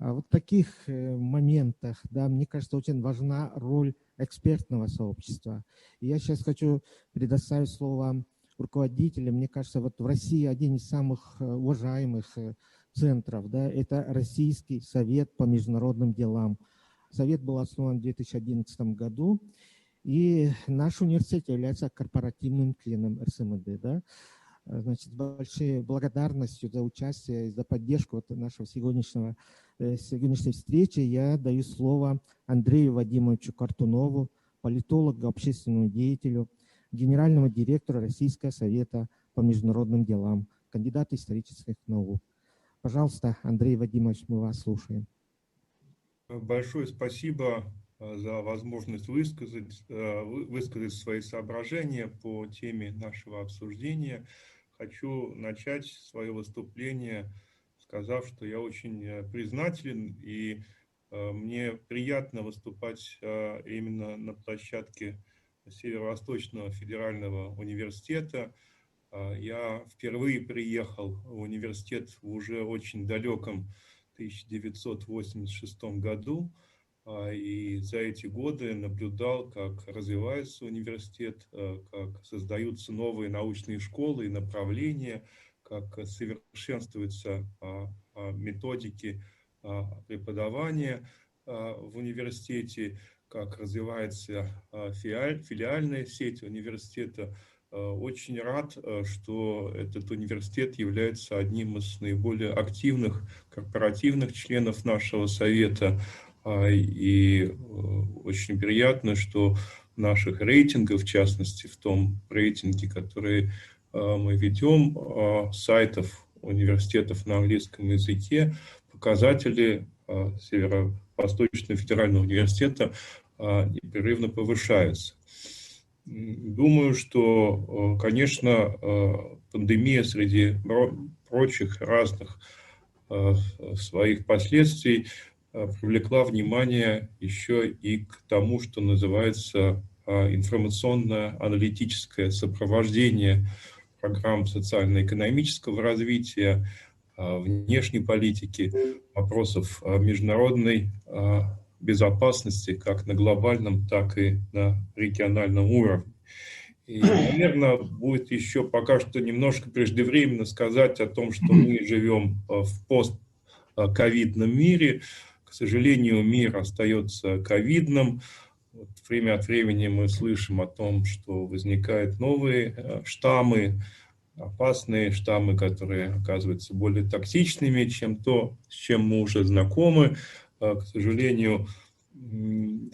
Вот в таких моментах, да, мне кажется, очень важна роль экспертного сообщества. И я сейчас хочу предоставить слово руководителям. Мне кажется, вот в России один из самых уважаемых центров, да, это Российский совет по международным делам. Совет был основан в 2011 году, и наш университет является корпоративным членом РСМД, да. Значит, с большой благодарностью за участие и за поддержку вот нашего сегодняшней встречи я даю слово Андрею Вадимовичу Картунову, политологу, общественному деятелю, генеральному директору Российского совета по международным делам, кандидату исторических наук. Пожалуйста, Андрей Вадимович, мы вас слушаем. Большое спасибо за возможность высказать свои соображения по теме нашего обсуждения. Хочу начать свое выступление, сказав, что я очень признателен, и мне приятно выступать именно на площадке Северо-Восточного федерального университета. Я впервые приехал в университет в уже очень далеком 1986 году, и за эти годы наблюдал, как развивается университет, как создаются новые научные школы и направления, как совершенствуются методики преподавания в университете, как развивается филиальная сеть университета. Очень рад, что этот университет является одним из наиболее активных корпоративных членов нашего совета. И очень приятно, что в наших рейтингах, в частности, в том рейтинге, который мы ведем, сайтов университетов на английском языке, показатели Северо-Восточного федерального университета непрерывно повышаются. Думаю, что, конечно, пандемия среди прочих разных своих последствий привлекла внимание еще и к тому, что называется информационно-аналитическое сопровождение программ социально-экономического развития, внешней политики, вопросов международной безопасности как на глобальном, так и на региональном уровне. И, наверное, будет еще пока что немножко преждевременно сказать о том, что мы живем в постковидном мире. К сожалению, мир остается ковидным. Вот время от времени мы слышим о том, что возникают новые штаммы, опасные штаммы, которые оказываются более токсичными, чем то, с чем мы уже знакомы. К сожалению,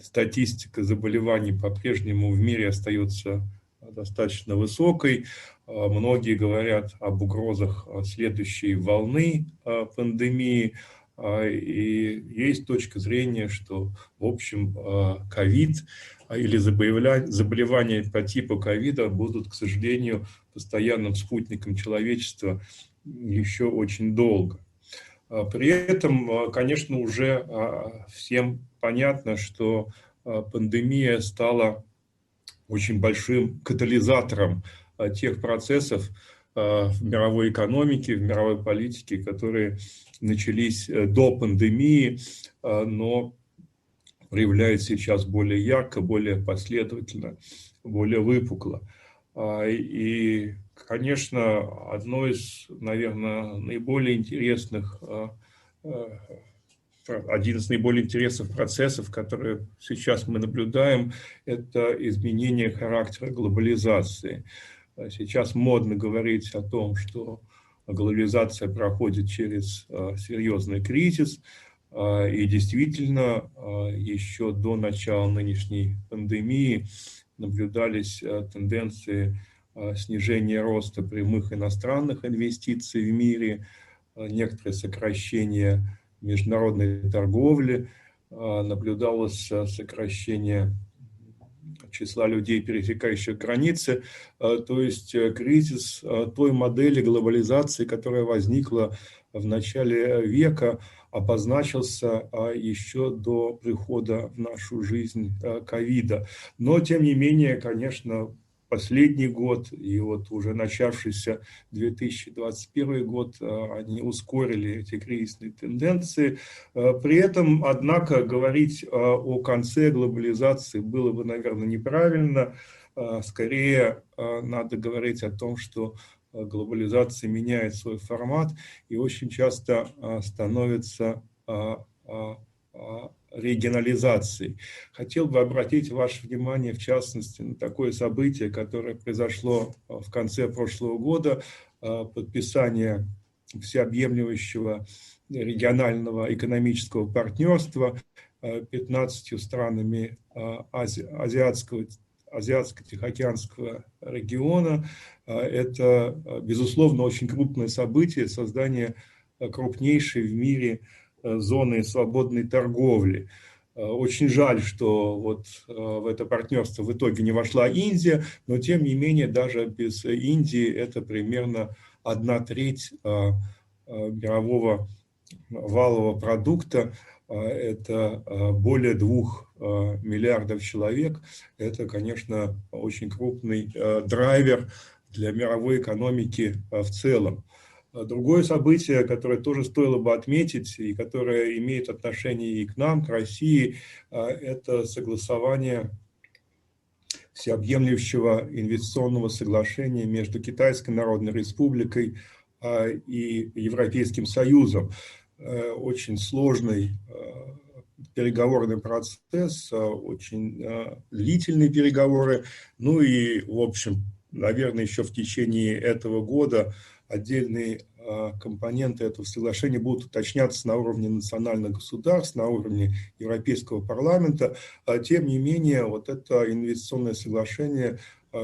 статистика заболеваний по-прежнему в мире остается достаточно высокой. Многие говорят об угрозах следующей волны пандемии. И есть точка зрения, что, в общем, ковид или заболевания по типу ковида будут, к сожалению, постоянным спутником человечества еще очень долго. При этом, конечно, уже всем понятно, что пандемия стала очень большим катализатором тех процессов в мировой экономике, в мировой политике, которые начались до пандемии, но проявляются сейчас более ярко, более последовательно, более выпукло. И, конечно, один из наиболее интересных процессов, которые сейчас мы наблюдаем, это изменение характера глобализации. Сейчас модно говорить о том, что глобализация проходит через серьезный кризис, и действительно еще до начала нынешней пандемии наблюдались тенденции снижения роста прямых иностранных инвестиций в мире, некоторое сокращение международной торговли, наблюдалось сокращение числа людей, пересекающих границы, то есть кризис той модели глобализации, которая возникла в начале века, обозначился еще до прихода в нашу жизнь ковида. Но, тем не менее, конечно, последний год и вот уже начавшийся 2021 год, они ускорили эти кризисные тенденции. При этом, однако, говорить о конце глобализации было бы, наверное, неправильно. Скорее, надо говорить о том, что глобализация меняет свой формат и очень часто становится регионализацией. Хотел бы обратить ваше внимание, в частности, на такое событие, которое произошло в конце прошлого года, подписание всеобъемлющего регионального экономического партнерства 15 странами Азиатско-Тихоокеанского региона. Это, безусловно, очень крупное событие, создание крупнейшей в мире зоны свободной торговли. Очень жаль, что вот в это партнерство в итоге не вошла Индия, но тем не менее даже без Индии это примерно 1/3 мирового валового продукта, это более 2 миллиардов человек. Это, конечно, очень крупный драйвер для мировой экономики в целом. Другое событие, которое тоже стоило бы отметить и которое имеет отношение и к нам, к России, это согласование всеобъемлющего инвестиционного соглашения между Китайской Народной Республикой и Европейским Союзом. Очень сложный переговорный процесс, очень длительные переговоры. Ну и, в общем, наверное, еще в течение этого года отдельные компоненты этого соглашения будут уточняться на уровне национальных государств, на уровне Европейского парламента. Тем не менее, вот это инвестиционное соглашение,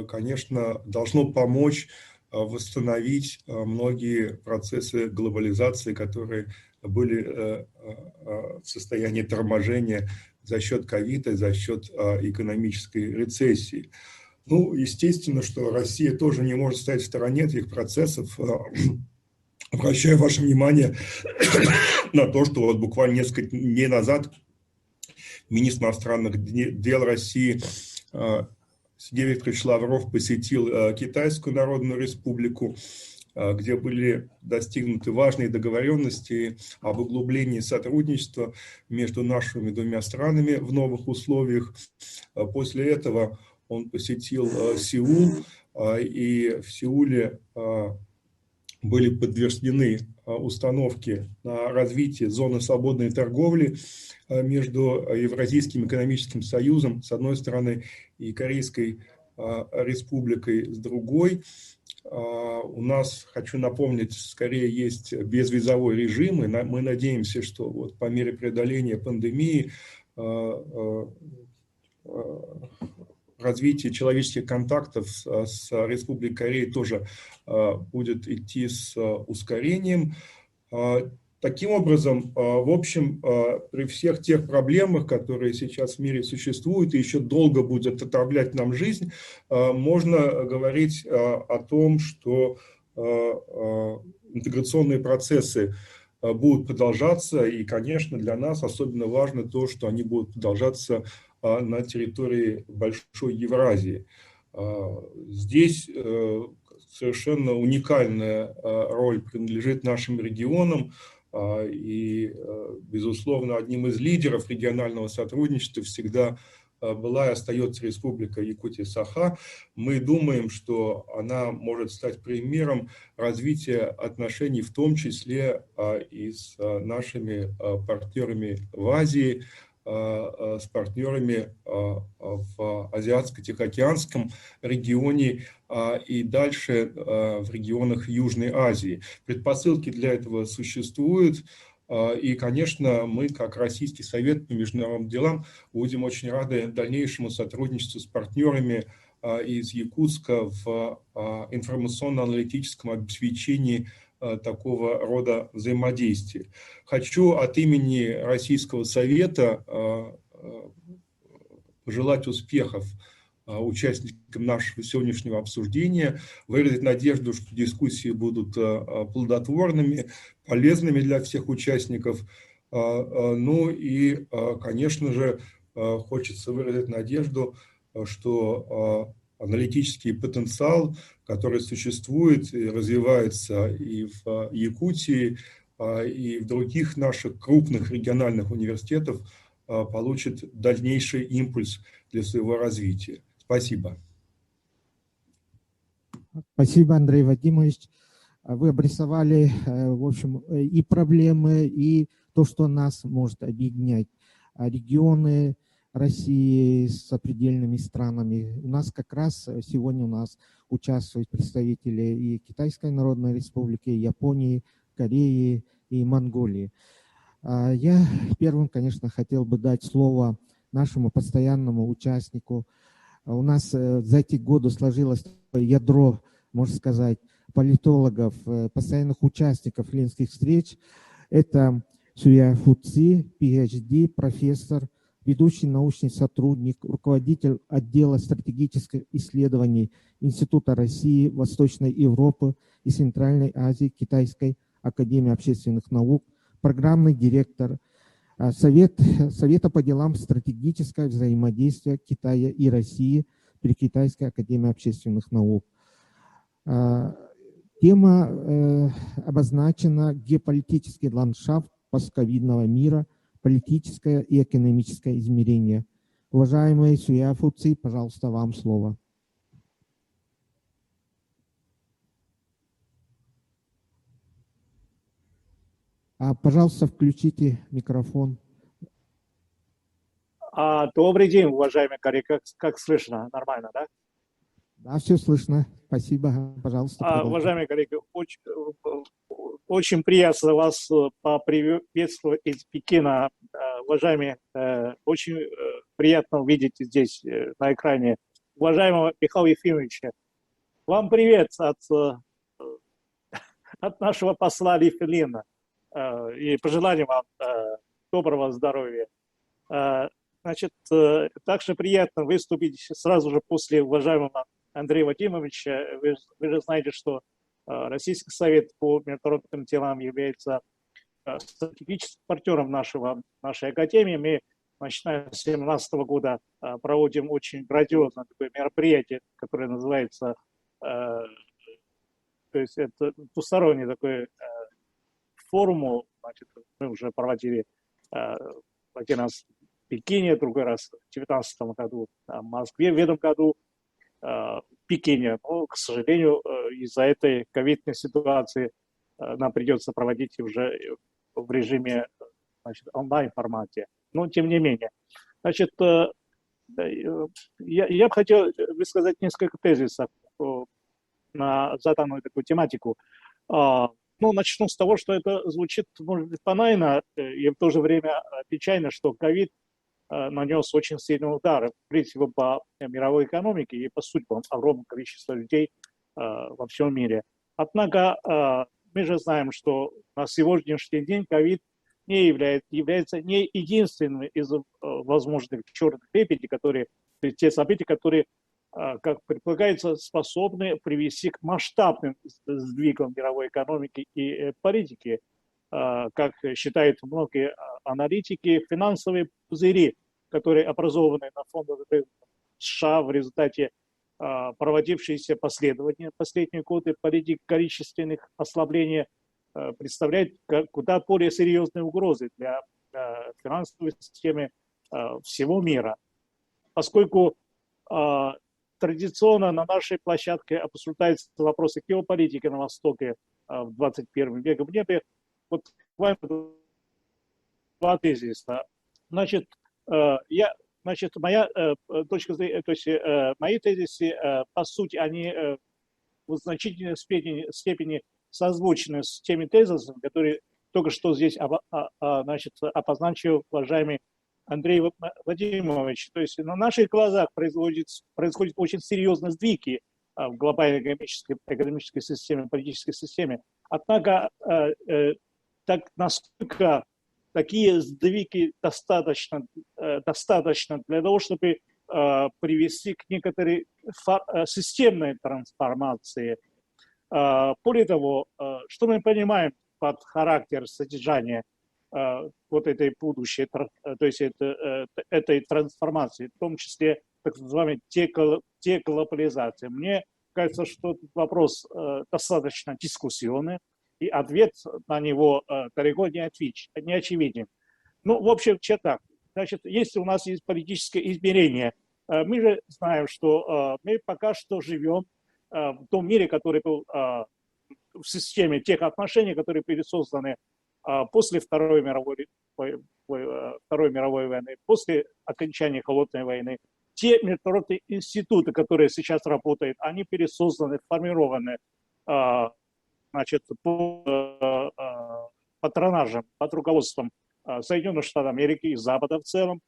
конечно, должно помочь восстановить многие процессы глобализации, которые были в состоянии торможения за счет ковида, за счет экономической рецессии. Ну, естественно, что Россия тоже не может стоять в стороне этих процессов. Обращаю ваше внимание на то, что вот буквально несколько дней назад министр иностранных дел России Сергей Викторович Лавров посетил Китайскую Народную Республику, где были достигнуты важные договоренности об углублении сотрудничества между нашими двумя странами в новых условиях. После этого он посетил Сеул, и в Сеуле были подтверждены установки на развитие зоны свободной торговли между Евразийским экономическим союзом с одной стороны и Корейской республикой с другой. У нас, хочу напомнить, скорее есть безвизовой режим, и мы надеемся, что вот по мере преодоления пандемии развитие человеческих контактов с Республикой Корея тоже будет идти с ускорением. Таким образом, в общем, при всех тех проблемах, которые сейчас в мире существуют и еще долго будут отравлять нам жизнь, можно говорить о том, что интеграционные процессы будут продолжаться, и, конечно, для нас особенно важно то, что они будут продолжаться на территории Большой Евразии. Здесь совершенно уникальная роль принадлежит нашим регионам, и, безусловно, одним из лидеров регионального сотрудничества всегда была и остается Республика Якутия-Саха. Мы думаем, что она может стать примером развития отношений, в том числе и с нашими партнерами в Азии, с партнерами в Азиатско-Тихоокеанском регионе и дальше в регионах Южной Азии. Предпосылки для этого существуют. И, конечно, мы, как Российский совет по международным делам, будем очень рады дальнейшему сотрудничеству с партнерами из Якутска в информационно-аналитическом обеспечении такого рода взаимодействия. Хочу от имени Российского совета пожелать успехов участникам нашего сегодняшнего обсуждения, выразить надежду, что дискуссии будут плодотворными, полезными для всех участников. Ну и, конечно же, хочется выразить надежду, что аналитический потенциал, который существует и развивается и в Якутии, и в других наших крупных региональных университетах, получит дальнейший импульс для своего развития. Спасибо. Спасибо, Андрей Вадимович. Вы обрисовали, в общем, и проблемы, и то, что нас может объединять. Регионы России с сопредельными странами. У нас как раз сегодня участвуют представители и Китайской Народной Республики, и Японии, Кореи и Монголии. Я первым, конечно, хотел бы дать слово нашему постоянному участнику. У нас за эти годы сложилось ядро, можно сказать, политологов, постоянных участников ленинских встреч. Это Сюя Фуци, PhD, профессор, ведущий научный сотрудник, руководитель отдела стратегических исследований Института России, Восточной Европы и Центральной Азии Китайской академии общественных наук, программный директор Совета по делам стратегического взаимодействия Китая и России при Китайской академии общественных наук. Тема обозначена «Геополитический ландшафт постковидного мира, политическое и экономическое измерение». Уважаемый Сюя Фуци, пожалуйста, вам слово. Пожалуйста, включите микрофон. Добрый день, уважаемые коллеги. Как слышно? Нормально, да? Да, все слышно. Спасибо. Пожалуйста. Уважаемые коллеги, очень приятно вас поприветствовать из Пекина. Уважаемые, очень приятно увидеть здесь на экране уважаемого Михаила Ефимовича. Вам привет от нашего посла Лифелина. И пожелаем вам доброго здоровья. Значит, также приятно выступить сразу же после уважаемого Андрея Вадимовича. Вы же знаете, что Российский совет по международным делам является стратегическим партнером нашей академии. Мы, начиная с 2017 года, проводим очень грандиозное такое мероприятие, которое называется, то есть это двусторонний такой форум. Значит, мы уже проводили один раз в Пекине, другой раз в 2019 году в Москве, в этом году в Пекине. Но, к сожалению, из-за этой ковидной ситуации нам придется проводить уже в режиме, значит, онлайн-формате. Но тем не менее. Значит, я бы хотел высказать несколько тезисов на заданную такую тематику. Ну, начну с того, что это звучит, может быть, банально и в то же время печально, что ковид нанес очень сильный удар, прежде всего, по мировой экономике и по судьбам огромного количества людей во всем мире. Однако мы же знаем, что на сегодняшний день ковид не является не единственным из возможных черных лебедей, те события, которые, как предполагается, способны привести к масштабным сдвигам мировой экономики и политики. Как считают многие аналитики, финансовые пузыри, которые образованы на фондах США в результате проводившиеся последние годы политик количественных ослаблений, представляют куда более серьезные угрозы для финансовой системы всего мира. Поскольку традиционно на нашей площадке обсуждаются вопросы геополитики на Востоке в 21 веке, мне бы вот буквально два тезиса. Значит, моя точка зрения, то есть мои тезисы, по сути, они в значительной степени созвучны с теми тезисами, которые только что здесь обозначил уважаемый Андрей Владимирович. То есть на наших глазах происходят очень серьезные сдвиги в глобальной экономической системе, политической системе. Однако, насколько такие сдвиги достаточно для того, чтобы привести к некоторой системной трансформации. Более того, что мы понимаем под характер содержания вот этой будущей, то есть этой трансформации, в том числе так называемой деглобализации. Мне кажется, что этот вопрос достаточно дискуссионный, и ответ на него далеко не очевиден. Ну, в общем, чертах. Значит, если у нас есть политическое измерение, мы же знаем, что мы пока что живем в том мире, который был в системе тех отношений, которые были созданы после Второй мировой войны, после окончания Холодной войны. Те международные институты, которые сейчас работают, они пересозданы, формированы, значит, под патронажем, под руководством Соединенных Штатов Америки и Запада в целом.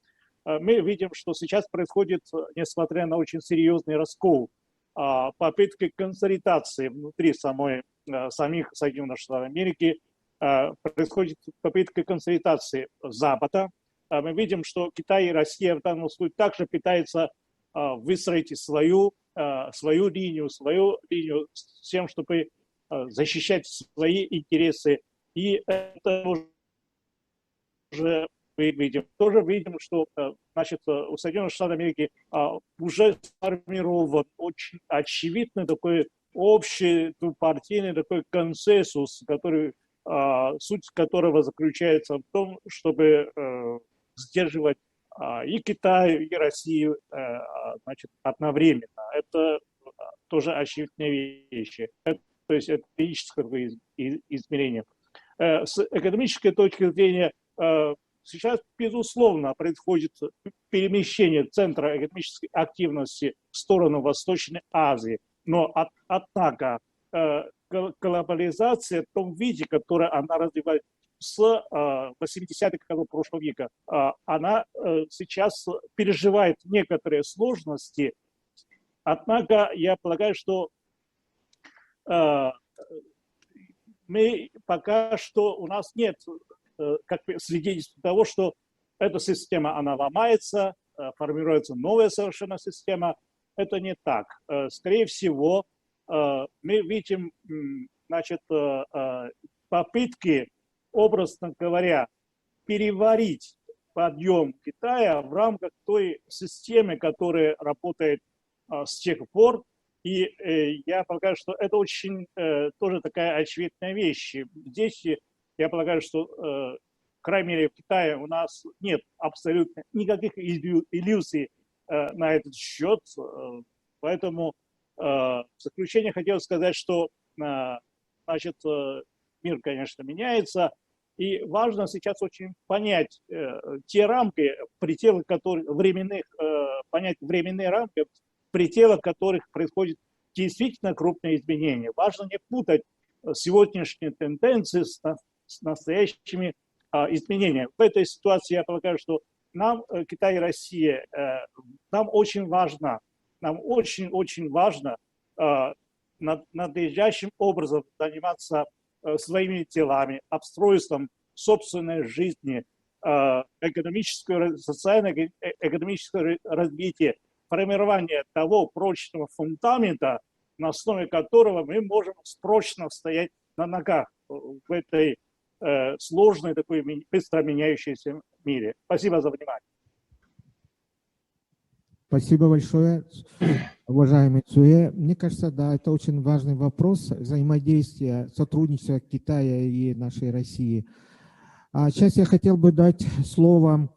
Мы видим, что сейчас происходит, несмотря на очень серьезный раскол, попытки консолидации внутри самих Соединенных Штатов Америки, происходит попытка консолидации Запада. Мы видим, что Китай и Россия в данном случае также пытаются выстроить свою линию с тем, чтобы защищать свои интересы. И это уже тоже видим, что, значит, у Соединенных Штатов Америки уже сформирован очень очевидный такой общий двупартийный такой консенсус, суть которого заключается в том, чтобы сдерживать и Китай, и Россию, значит, одновременно. Это тоже очевидные вещи. То есть это политическое измерение. С экономической точки зрения сейчас, безусловно, происходит перемещение центра экономической активности в сторону Восточной Азии. Но, однако, глобализация в том виде, который она развивает с 80-х годов прошлого века, она сейчас переживает некоторые сложности. Однако, я полагаю, что мы пока что, у нас нет как бы свидетельств того, что эта система, она ломается, формируется новая совершенно система. Это не так. Скорее всего, мы видим, значит, попытки, образно говоря, переварить подъем Китая в рамках той системы, которая работает с тех пор. И я полагаю, что это очень тоже такая очевидная вещь. Здесь я полагаю, что, по крайней мере, в Китае у нас нет абсолютно никаких иллюзий на этот счет. Поэтому в заключение хотел сказать, что, значит, мир, конечно, меняется. И важно сейчас очень понять те рамки, пределы которых, понять временные рамки, в пределах которых происходят действительно крупные изменения. Важно не путать сегодняшние тенденции с настоящими изменениями. В этой ситуации я полагаю, что нам, Китай и Россия, нам очень важно надлежащим образом заниматься своими делами, обустройством собственной жизни, социально-экономическое развитие, формирование того прочного фундамента, на основе которого мы можем прочно стоять на ногах в этой сложной, такой быстро меняющейся мире. Спасибо за внимание. Спасибо большое, уважаемый Цуэ. Мне кажется, да, это очень важный вопрос взаимодействия, сотрудничества Китая и нашей России. А сейчас я хотел бы дать слово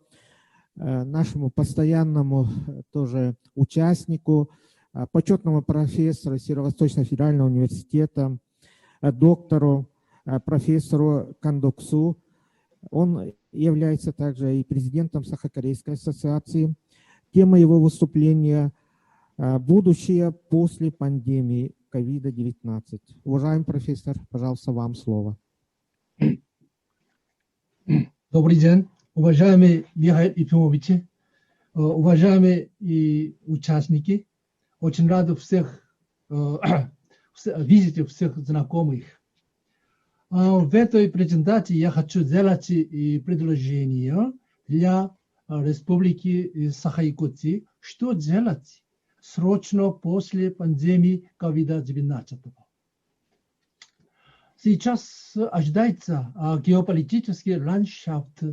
нашему постоянному тоже участнику, почетному профессору Северо-Восточного федерального университета, доктору, профессору Кандоксу. Он является также и президентом Сахо-Корейской ассоциации. Тема его выступления «Будущее после пандемии COVID-19». Уважаемый профессор, пожалуйста, вам слово. Добрый день, уважаемый Михаил Ефимович, уважаемые участники. Очень рад всех видеть, всех знакомых. В этой презентации я хочу сделать предложение для Республики Саха-Якутия, что делать срочно после пандемии COVID-19. Сейчас ожидается геополитический ландшафт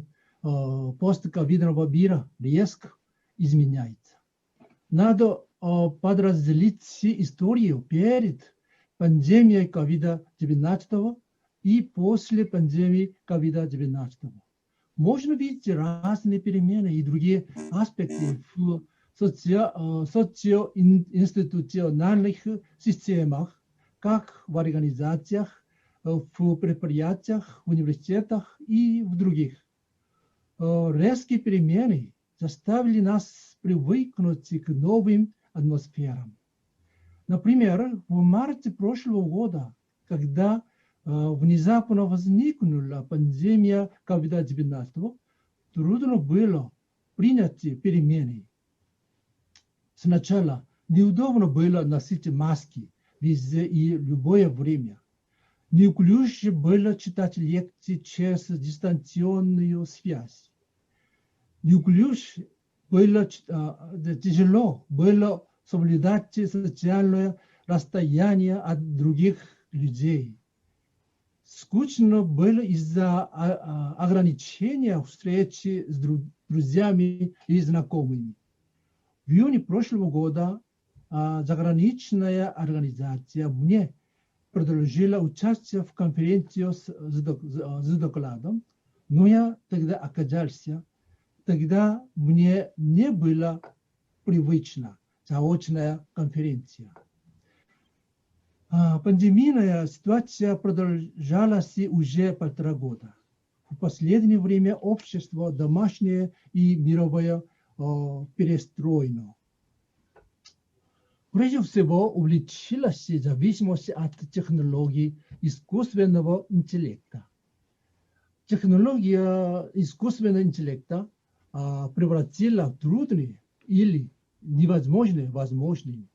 постковидного мира резко изменяется. надо подразделить историю перед пандемией COVID-19 и после пандемии COVID-19. Можно видеть разные перемены и другие аспекты в социоинституциональных системах, как в организациях, в предприятиях, в университетах и в других. Резкие перемены заставили нас привыкнуть к новым атмосферам. Например, в марте прошлого года, когда внезапно возникла пандемия COVID-19, трудно было принять перемены. Сначала неудобно было носить маски везде и любое время. Неуклюже было читать лекции через дистанционную связь. Неуклюже было тяжело было соблюдать социальное расстояние от других людей. Скучно было из-за ограничения встречи с друзьями и знакомыми. В июне прошлого года заграничная организация мне предложила участие в конференции с докладом, но я тогда оказался, тогда мне не было привычна заочная конференция. Пандемийная ситуация продолжалась уже 1,5 года. В последнее время общество домашнее и мировое перестроено. Прежде всего увеличилась зависимость от технологий искусственного интеллекта. Технология искусственного интеллекта превратила трудные или невозможные возможными.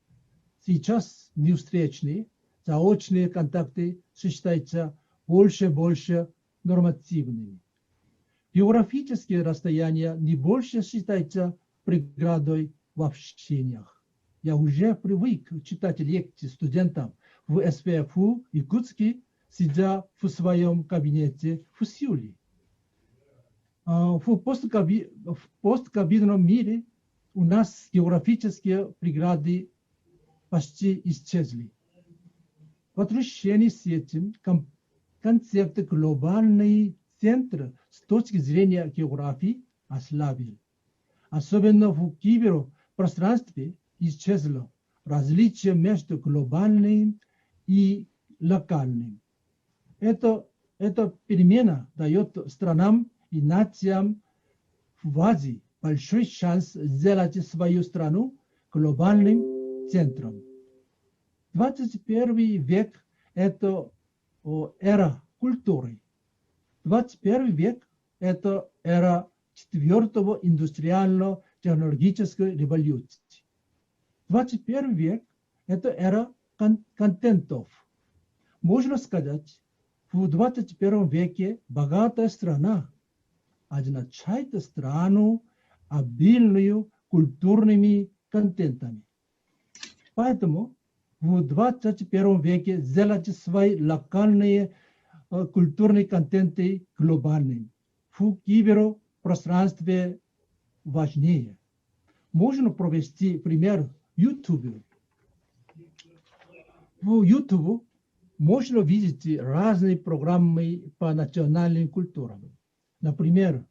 Сейчас невстречные, заочные контакты считаются больше и больше нормативными. Географические расстояния не больше считаются преградой в общениях. Я уже привык читать лекции студентам в СПФУ Якутске, сидя в своем кабинете в Сеуле. В постковидном мире у нас географические преграды почти исчезли. В отношении с этим концепт глобальный центр с точки зрения географии ослабил. Особенно в киберпространстве исчезло различие между глобальным и локальным. Эта перемена дает странам и нациям в Азии большой шанс сделать свою страну глобальным центром. 21 век – это эра культуры. 21 век – это эра 4-го индустриально-технологической революции. 21 век – это эра контентов. Можно сказать, в 21 веке богатая страна означает страну, обильную культурными контентами. Поэтому в 21 веке сделать свои локальные культурные контенты глобальными. В киберпространстве важнее. Можно провести пример YouTube. В YouTube можно видеть разные программы по национальным культурам. Например,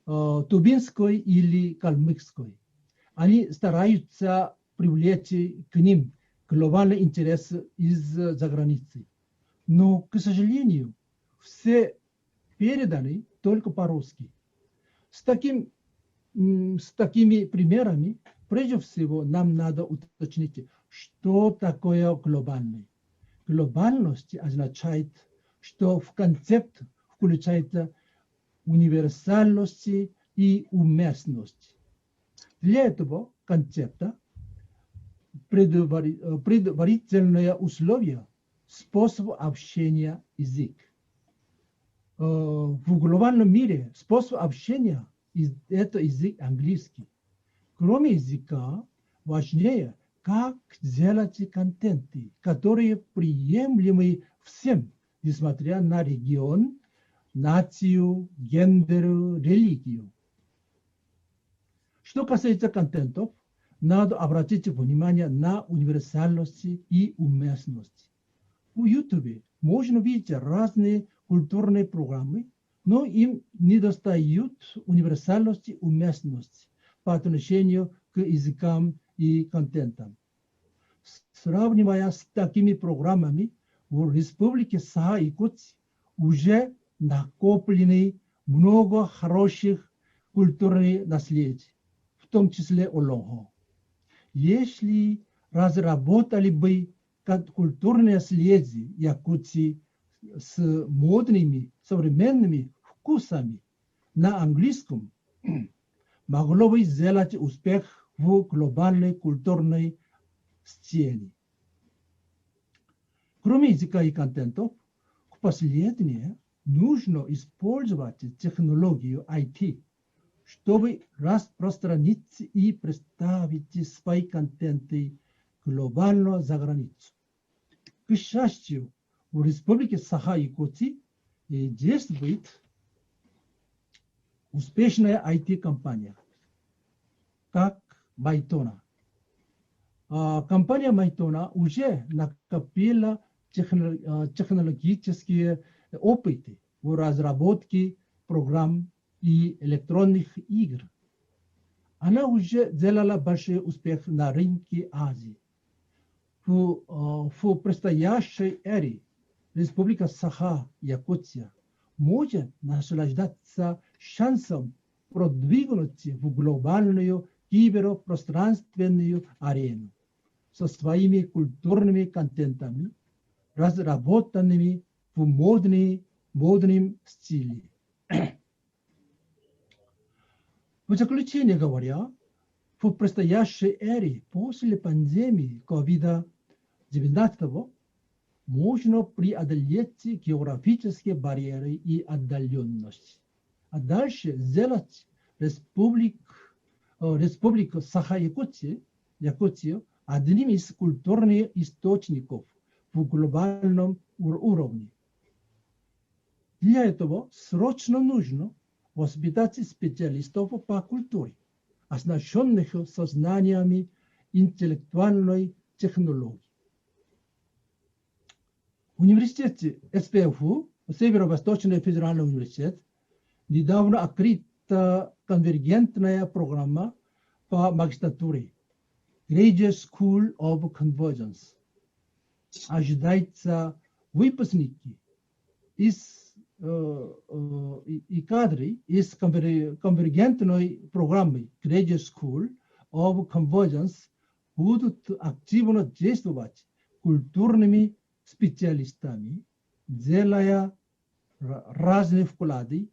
тувинской или калмыцкой. Они стараются привлечь к ним глобальный интерес из-за границы. Но, к сожалению, все переданы только по-русски. С такими примерами, прежде всего, нам надо уточнить, что такое глобальный. Глобальность означает, что в концепт включается универсальность и уместность. Для этого концепта предварительное условие – способ общения язык. В глобальном мире способ общения – это язык английский. Кроме языка, важнее, как делать контенты, которые приемлемы всем, несмотря на регион, нацию, гендер, религию. Что касается контентов, надо обратить внимание на универсальность и уместность. В YouTube можно видеть разные культурные программы, но им недостает универсальности и уместности по отношению к языкам и контентам. Сравнивая с такими программами, в Республике Саха-Якутия уже накоплены много хороших культурных наследий, в том числе Олонхо. Если разработали бы культурное наследие Якутии с модными современными вкусами на английском, могло бы сделать успех в глобальной культурной сцене. Кроме языка и контентов, в последнее нужно использовать технологию IT, чтобы распространить и представить свои контенты глобально за границу. К счастью, в Республике Саха-Якутия действует успешная IT-компания, как Майтона. Компания Майтона уже накопила технологические опыты в разработке программ и электронных игр. Она уже сделала большой успех на рынке Азии. В предстоящей эре Республика Саха-Якутия может наслаждаться шансом продвинуться в глобальную киберпространственную арену со своими культурными контентами, разработанными в модном стиле. В заключение говоря, в предстоящей эре после пандемии COVID-19 можно преодолеть географические барьеры и отдаленность, а дальше сделать Республику Саха-Якутию одним из культурных источников в глобальном уровне. Для этого срочно нужно воспитать специалистов по культуре, оснащенных сознаниями интеллектуальной технологии. В университете СПФУ, Северо-Восточный федеральный университет, недавно открыта конвергентная программа по магистратуре Graduate School of Convergence. Ожидается выпускники и кадры из конвергентной программы Graduate School of Convergence будут активно действовать культурными специалистами, делая разные вклады,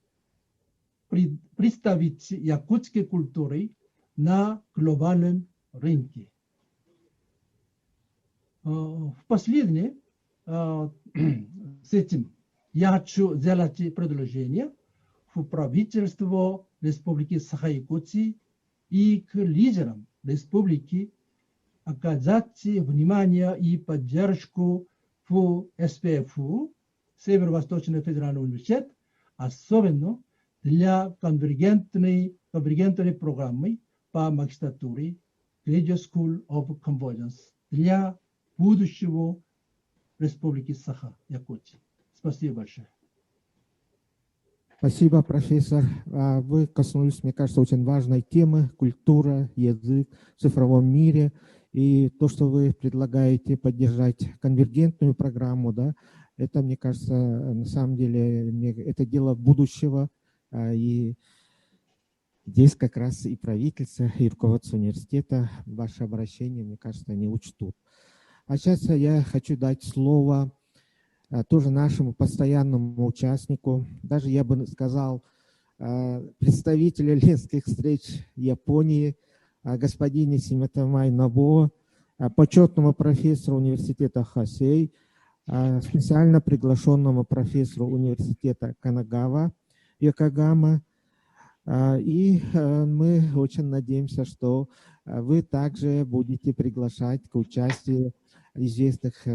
представить якутской культуры на глобальном рынке. В последнее с этим я хочу сделать предложение в правительство Республики Саха-Якутия и к лидерам республики оказать внимание и поддержку в СПФУ, Северо-Восточный федеральный университет, особенно для конвергентной программы по магистратуре Graduate School of Convergence для будущего Республики Саха-Якутия. Спасибо большое. Спасибо, профессор. Вы коснулись, мне кажется, очень важной темы: культура, язык в цифровом мире. И то, что вы предлагаете поддержать конвергентную программу, да, это, мне кажется, на самом деле, это дело будущего. И здесь как раз и правительство, и руководство университета ваше обращение, мне кажется, они учтут. А сейчас я хочу дать слово тоже нашему постоянному участнику, даже я бы сказал, представителю ленских встреч Японии, господине Симатамай Набо, почетному профессору университета Хосей, специально приглашенному профессору университета Канагава, Йокогама. И мы очень надеемся, что вы также будете приглашать к участию известных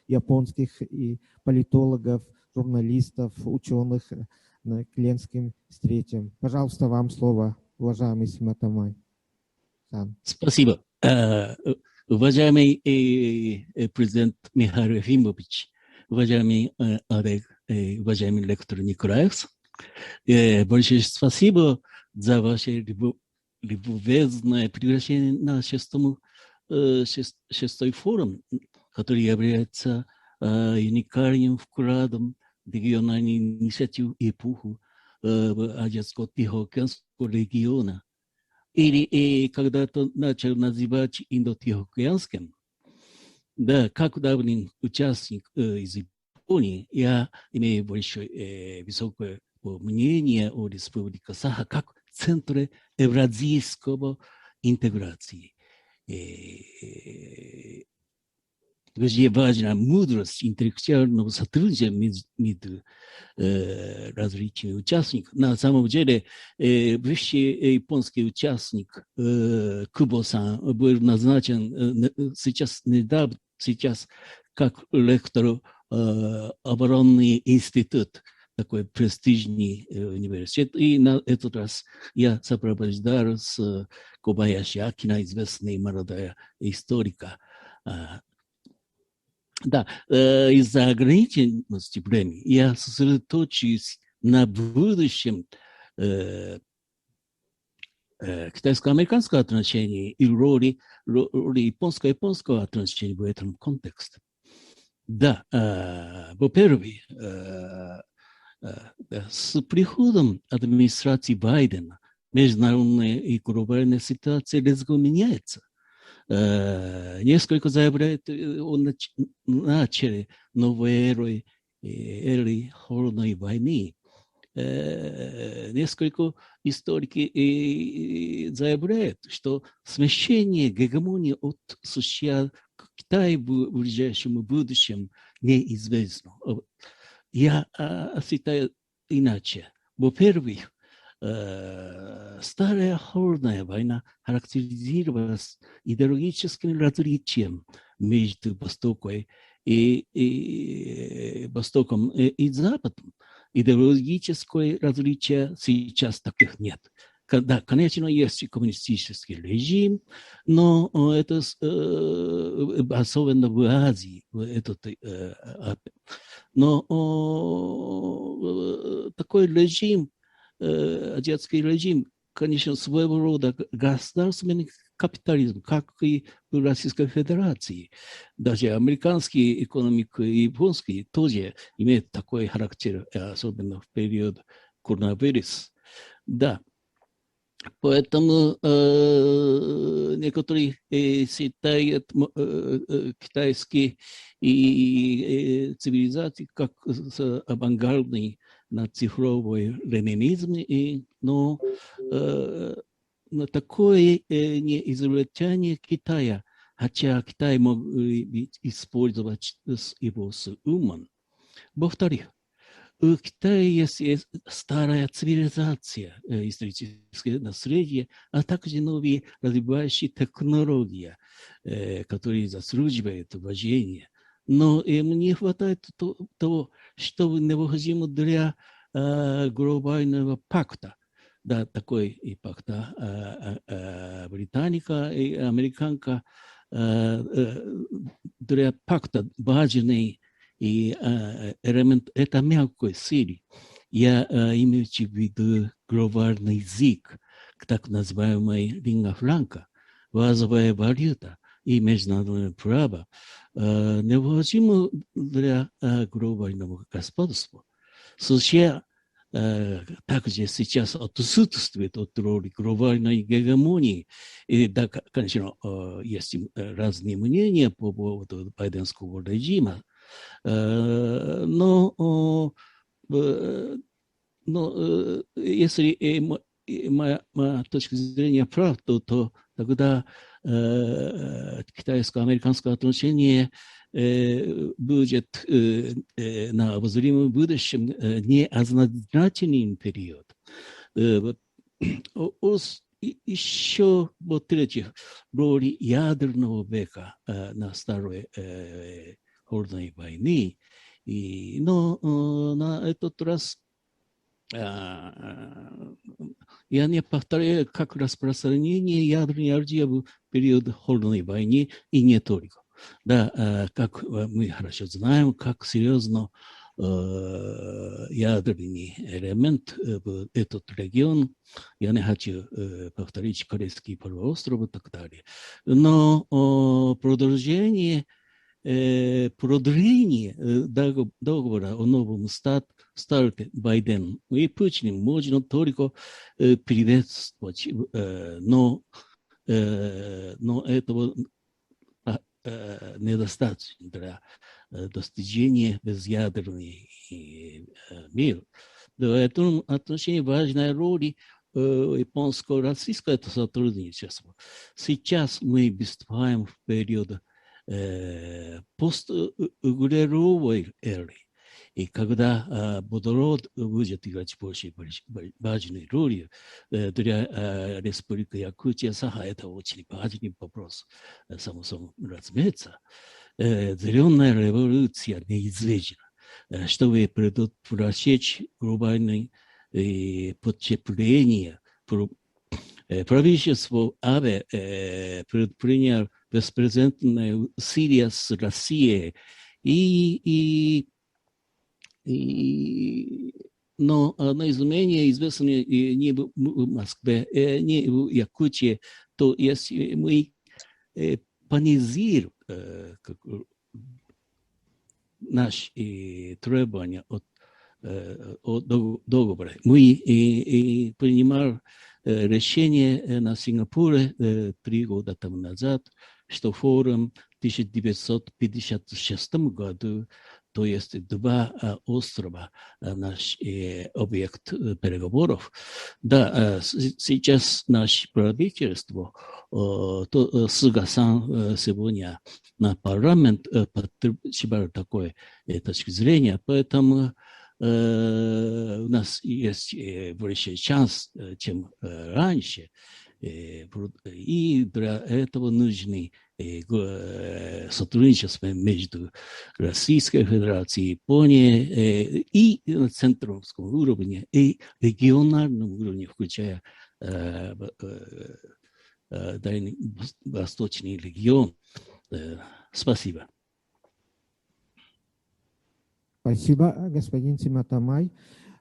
японских и политологов, журналистов, ученых к ленским встречам. Пожалуйста, вам слово, уважаемый Симатамай. Казахстан. Спасибо. Уважаемый президент Михаил Ефимович, уважаемый Олег, уважаемый лектор Николаев, большое спасибо за ваше любезное приглашение на шестой форум, который является уникальным вкладом в региональную инициативу эпоху Азиатско-Тихоокеанского региона. Или когда-то начал называть Индо-Тихоокеанским. Да, как давний участник из Японии, я имею большое высокое мнение о Республике Саха как центре евразийского интеграции. Где важна мудрость интеллектуального сотрудничества между различными участниками. На самом деле, бывший японский участник Кубо-сан был назначен недавно, сейчас как лектор оборонный институт, такой престижный университет. И на этот раз я сопровождал с Кобаяши Акина, известный молодая историка. Да, из-за ограниченности времени я сосредоточусь на будущем китайско-американского отношения и роли японско-японского отношения в этом контексте. Да, во-первых, с приходом администрации Байдена международная и глобальная ситуация резко меняется. Несколько заявляет, начали новой эры холодной войны. Несколько историки заявляют, что смещение гегемонии от США к Китаю в ближайшем будущем неизвестно. Я считаю иначе. Во-первых, старая холодная война характеризировалась идеологическим различием между Востоком и Западом. Идеологическое различие сейчас таких нет. Да, конечно, есть коммунистический режим, но это особенно в Азии. Но такой режим, азиатский режим, конечно, своего рода государственный капитализм, как и в Российской Федерации. Даже американская экономика и японская тоже имеют такой характер, особенно в период коронавируса. Да, поэтому некоторые считают китайские цивилизации как авангардной на цифровой ленинизм, но такое неизобретение Китая, хотя Китай мог использовать его с умом. Во-вторых, у Китая есть старая цивилизация, историческое наследие, а также новые развивающие технологии, которые заслуживают уважения. Но им не хватает того, что необходимо для глобального пакта. Да, такой и пакта британика и американка. Для пакта важный и элемент – это мягкой силы. Я имею в виду глобальный язык, так называемый лингва франка, базовая валюта и международное право необходимо для глобального господства. США также сейчас отсутствует от роли глобальной гегемонии. И да, конечно, есть разные мнения по поводу байденского режима, но если моя точка зрения прав, то тогда китайско-американское отношение будет на обозримом будущем неоднозначный период. Еще в-третьих, роли ядерного века на старой холодной войны. Но на этот раз я не повторяю, как распространение ядерной оружия в период холодной войны и не только. Да, как мы хорошо знаем, как серьезно ядерный элемент в этот регион. Я не хочу повторить Корейский полуостров и так далее. Но продление договора о новом старте Байден и Путин можно только приветствовать, но этого недостаточно для достижения безъядерного мира. В этом отношении важная роль японско-российского сотрудничества. Сейчас мы выступаем в период постуглеродной эры, и когда водород будет играть больше важную роль для Республики Якутия, Саха, это очень важный вопрос, само собой разумеется. Зеленая революция неизбежна. Чтобы предотвратить глобальное потепление, правительство Абе предприняло беспрецедентные усилия с Россией, но из менее известных не в Москве, не в Якутии, то если мы понизим наши требования от договора, мы принимали решение на Сингапуре 3 года тому назад, что форум в 1956 году, то есть 2 острова, наш объект переговоров. Да, сейчас наше правительство, Суга-сан сегодня на парламент поддерживает такой точки зрения, поэтому у нас есть больше шанс, чем раньше, и для этого нужны сотрудничество между Российской Федерацией, Японией и на центровском уровне, и региональном уровне, включая Дальний Восточный регион. Спасибо. Спасибо, господин Тиматамай.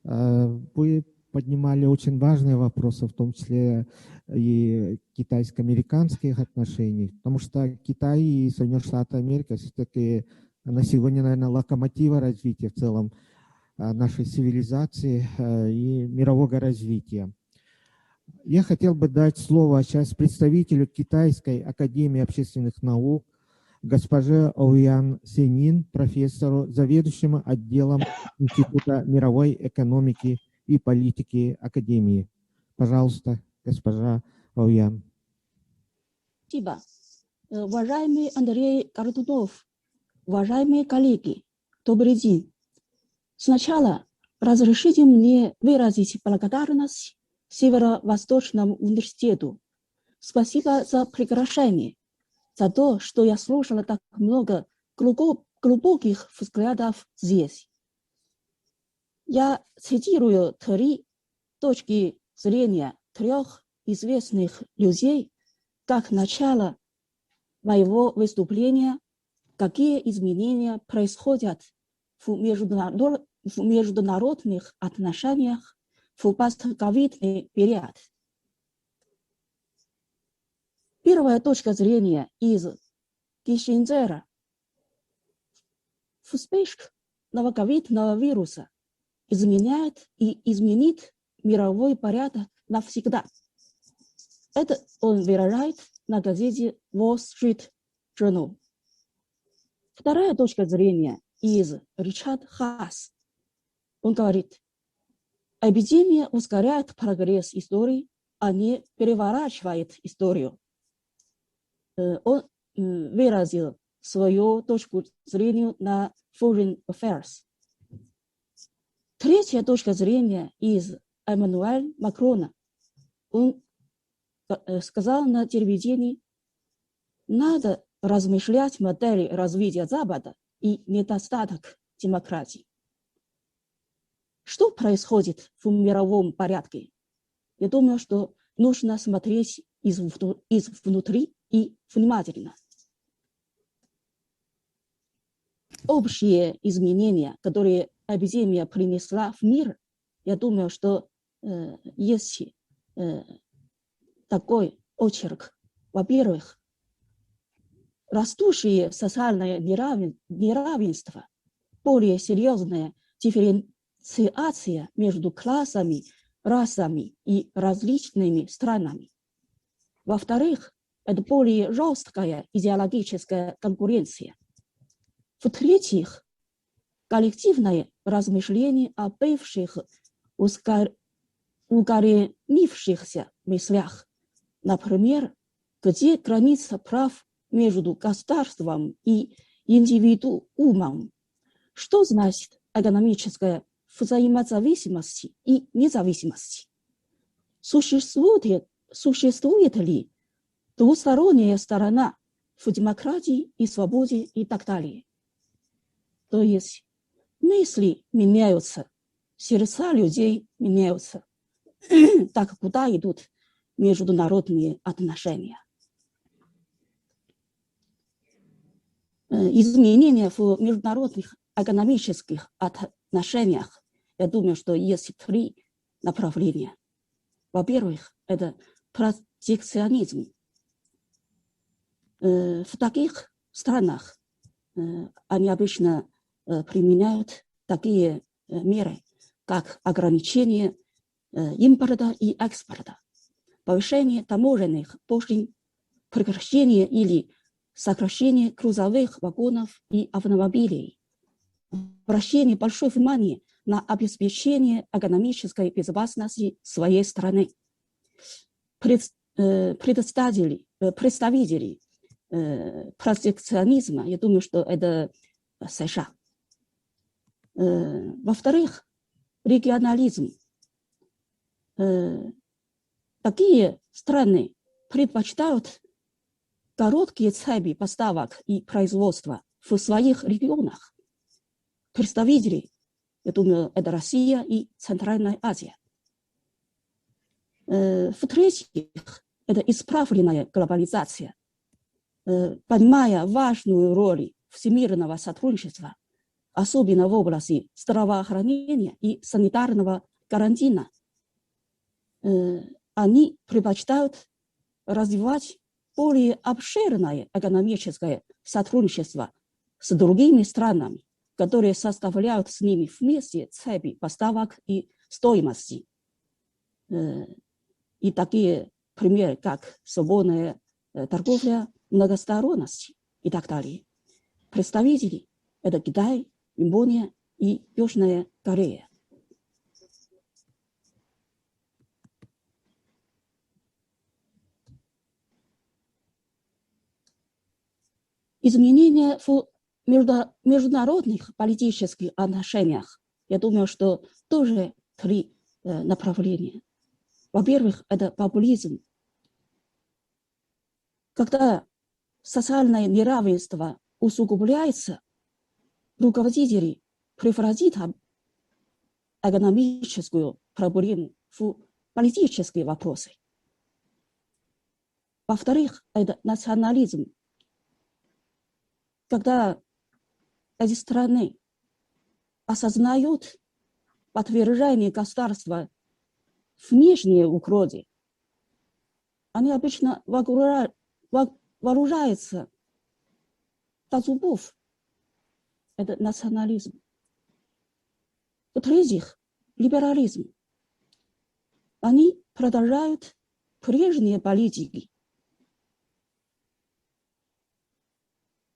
Вы поднимали очень важные вопросы, в том числе и китайско-американских отношений, потому что Китай и Соединенные Штаты Америки все-таки на сегодня, наверное, локомотива развития в целом нашей цивилизации и мирового развития. Я хотел бы дать слово сейчас представителю Китайской академии общественных наук, госпоже Оуян Сенин, профессору, заведующему отделом Института мировой экономики и политики Академии. Пожалуйста, госпожа Оуян. Спасибо. Уважаемый Андрей Гордунов, уважаемые коллеги, добрый день. Сначала разрешите мне выразить благодарность Северо-Восточному университету. Спасибо за приглашение, за то, что я слушала так много глубоких взглядов здесь. Я цитирую 3 точки зрения 3 известных людей как начало моего выступления, какие изменения происходят в международных отношениях в постковидный период. Первая точка зрения из Киссинджера. Вспышка новоковидного вируса изменяет и изменит мировой порядок навсегда. Это он выражает на газете Wall Street Journal. Вторая точка зрения из Ричард Хасс. Он говорит, эпидемия ускоряет прогресс истории, а не переворачивает историю. Он выразил свою точку зрения на Foreign Affairs. Третья точка зрения из Эммануэля Макрона. Он сказал на телевидении, надо размышлять модели развития Запада и недостаток демократии. Что происходит в мировом порядке? Я думаю, что нужно смотреть изнутри и внимательно. Общие изменения, которые эпидемия принесла в мир, я думаю, что есть такой очерк. Во-первых, растущее социальное неравенство, более серьезная дифференциация между классами, расами и различными странами. Во-вторых, это более жесткая идеологическая конкуренция. В-третьих, коллективное размышление о бывших укоренившихся мыслях. Например, где граница прав между государством и индивидуумом. Что значит экономическая взаимозависимость и независимость? Существует ли двусторонняя сторона в демократии и свободе и так далее? То есть мысли меняются, сердца людей меняются. Так куда идут международные отношения? Изменения в международных экономических отношениях, я думаю, что есть три направления. Во-первых, это протекционизм. В таких странах они обычно применяют такие меры, как ограничение импорта и экспорта, повышение таможенных пошлин, прекращение или сокращение грузовых вагонов и автомобилей, обращение большое внимание на обеспечение экономической безопасности своей страны. Представители протекционизма, я думаю, что это США. Во-вторых, регионализм. Такие страны предпочитают короткие цепи поставок и производства в своих регионах. Представители, я думаю, это Россия и Центральная Азия. В-третьих, это исправленная глобализация. Понимая важную роль всемирного сотрудничества, особенно в области здравоохранения и санитарного карантина, они предпочитают развивать более обширное экономическое сотрудничество с другими странами, которые составляют с ними вместе цепи поставок и стоимости. И такие примеры, как свободная торговля, многосторонность и так далее. Представители – это Китай, Япония и Южная Корея. Изменения в международных политических отношениях, я думаю, что тоже три направления. Во-первых, это популизм. Когда социальное неравенство усугубляется, руководители превратят экономическую проблему в политические вопросы. Во-вторых, это национализм. Когда эти страны осознают подвержение государства внешней угрозе, они обычно вооружаются до зубов. Это национализм. В-третьих, либерализм. Они продолжают прежние политики.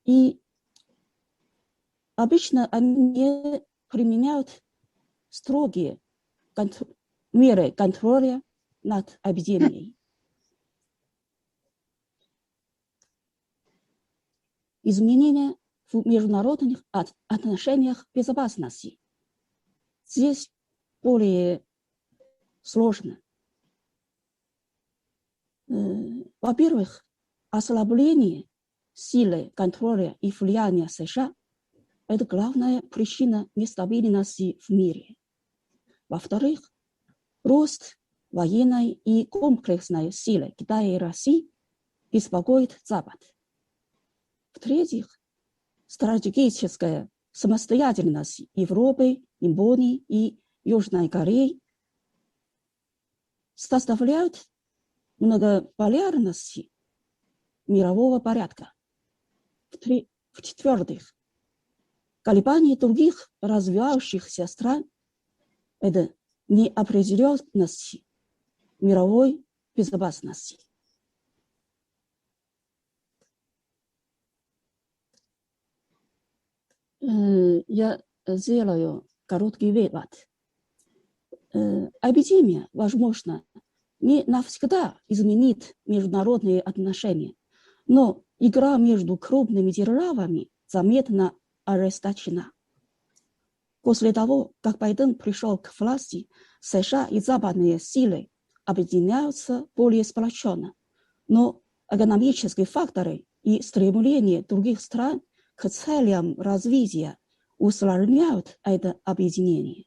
И обычно они не применяют строгие меры контроля над эпидемией. Изменения в международных отношениях безопасности. Здесь более сложно. Во-первых, ослабление силы контроля и влияния США – это главная причина нестабильности в мире. Во-вторых, рост военной и комплексной силы Китая и России беспокоит Запад. В-третьих, стратегическая самостоятельность Европы, Японии и Южной Кореи составляют многополярность мирового порядка. В-четвертых, колебания других развивающихся стран – это неопределенность мировой безопасности. Я сделаю короткий вывод. Эпидемия, возможно, не навсегда изменит международные отношения, но игра между крупными державами заметно ожесточена. После того, как Байден пришел к власти, США и западные силы объединяются более сплоченно, но экономические факторы и стремления других стран к целям развития усложняют это объединение.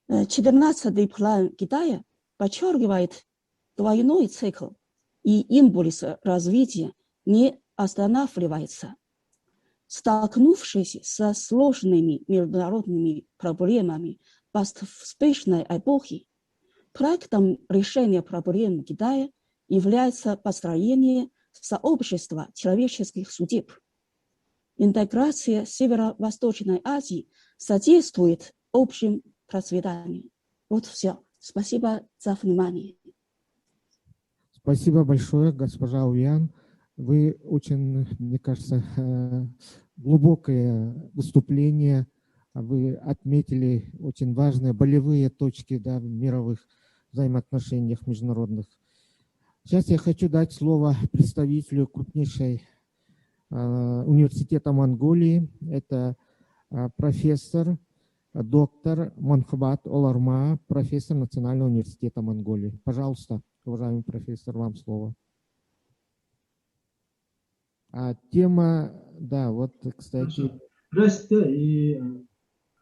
14-й план Китая подчеркивает двойной цикл, и импульс развития не останавливается. Столкнувшись со сложными международными проблемами поствспешной эпохи, проектом решения проблем Китая является построение сообщества человеческих судеб. Интеграция Северо-Восточной Азии содействует общим процветанию. Вот все. Спасибо за внимание. Спасибо большое, госпожа Уян. Вы очень, мне кажется, глубокое выступление. Вы отметили очень важные болевые точки, да, в мировых взаимоотношениях международных. Сейчас я хочу дать слово представителю крупнейшей университета Монголии. Это профессор, доктор Монхбат Оларма, профессор Национального университета Монголии. Пожалуйста, уважаемый профессор, вам слово. Тема, да, вот, кстати,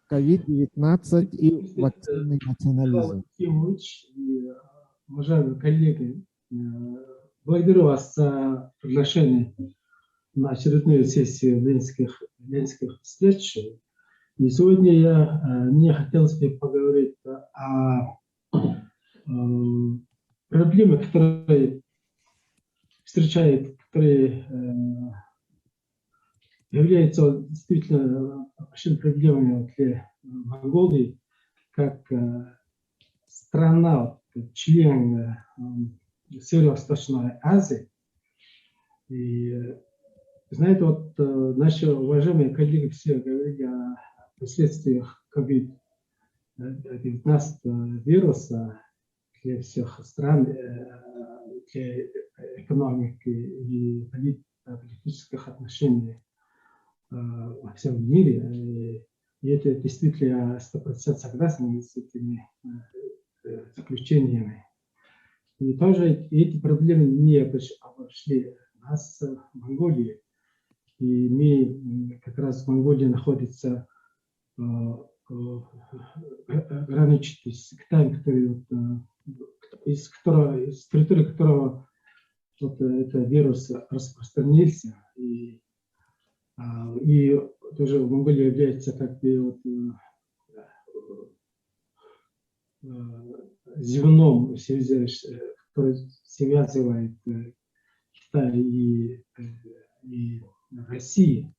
COVID-19 и вакцинный национализм. Уважаемые коллеги, благодарю вас за приглашение на очередную сессию ленинских встреч. И сегодня мне хотелось бы поговорить о проблемах, которые встречают, которые являются действительно большими проблемами для Монголии, как страна, член Северо-Восточной Азии. И знаете, вот наши уважаемые коллеги все говорили о последствиях COVID-19 вируса для всех стран, для экономики и политических отношений во всем мире. И это действительно 100% согласен с этими заключениями. И тоже эти проблемы не обошли нас в Монголии. И мы как раз в Монголии находится граничит с Китаем, который, из территории которого этот вирус распространился. И тоже Монголия является как бы звеном, который связывает Китай и Россию.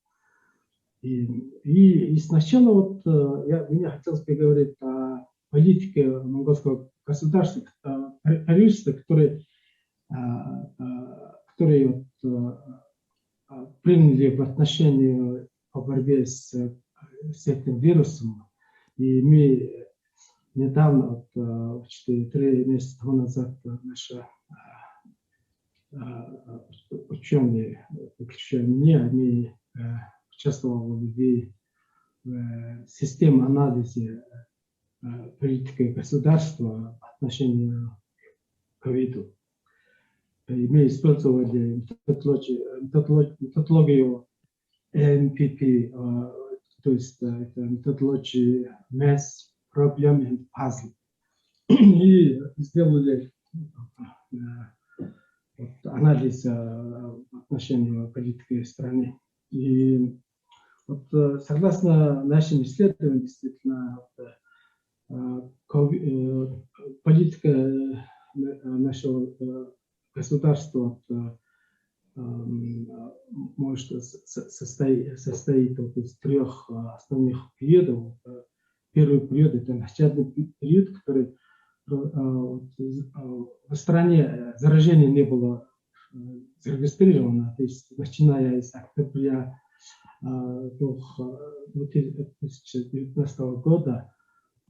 И сначала вот мне хотелось поговорить о политике монгольского государства, правительства, которые приняли в отношении по борьбе с этим вирусом. И мы недавно, 3 месяца тому назад, наши ученые, включая меня, они участвовали в системе анализа политики государства в отношении ковида. И мы использовали методологию NPP, то есть это методология Mass проблем пазл. И сделали анализ отношений политики в стране. И вот, согласно нашим исследованиям, действительно, политика нашего государства может состоит из трех основных периодов. Первый период – это начальный период, который в стране заражения не было зарегистрировано, то есть начиная с октября 2019 года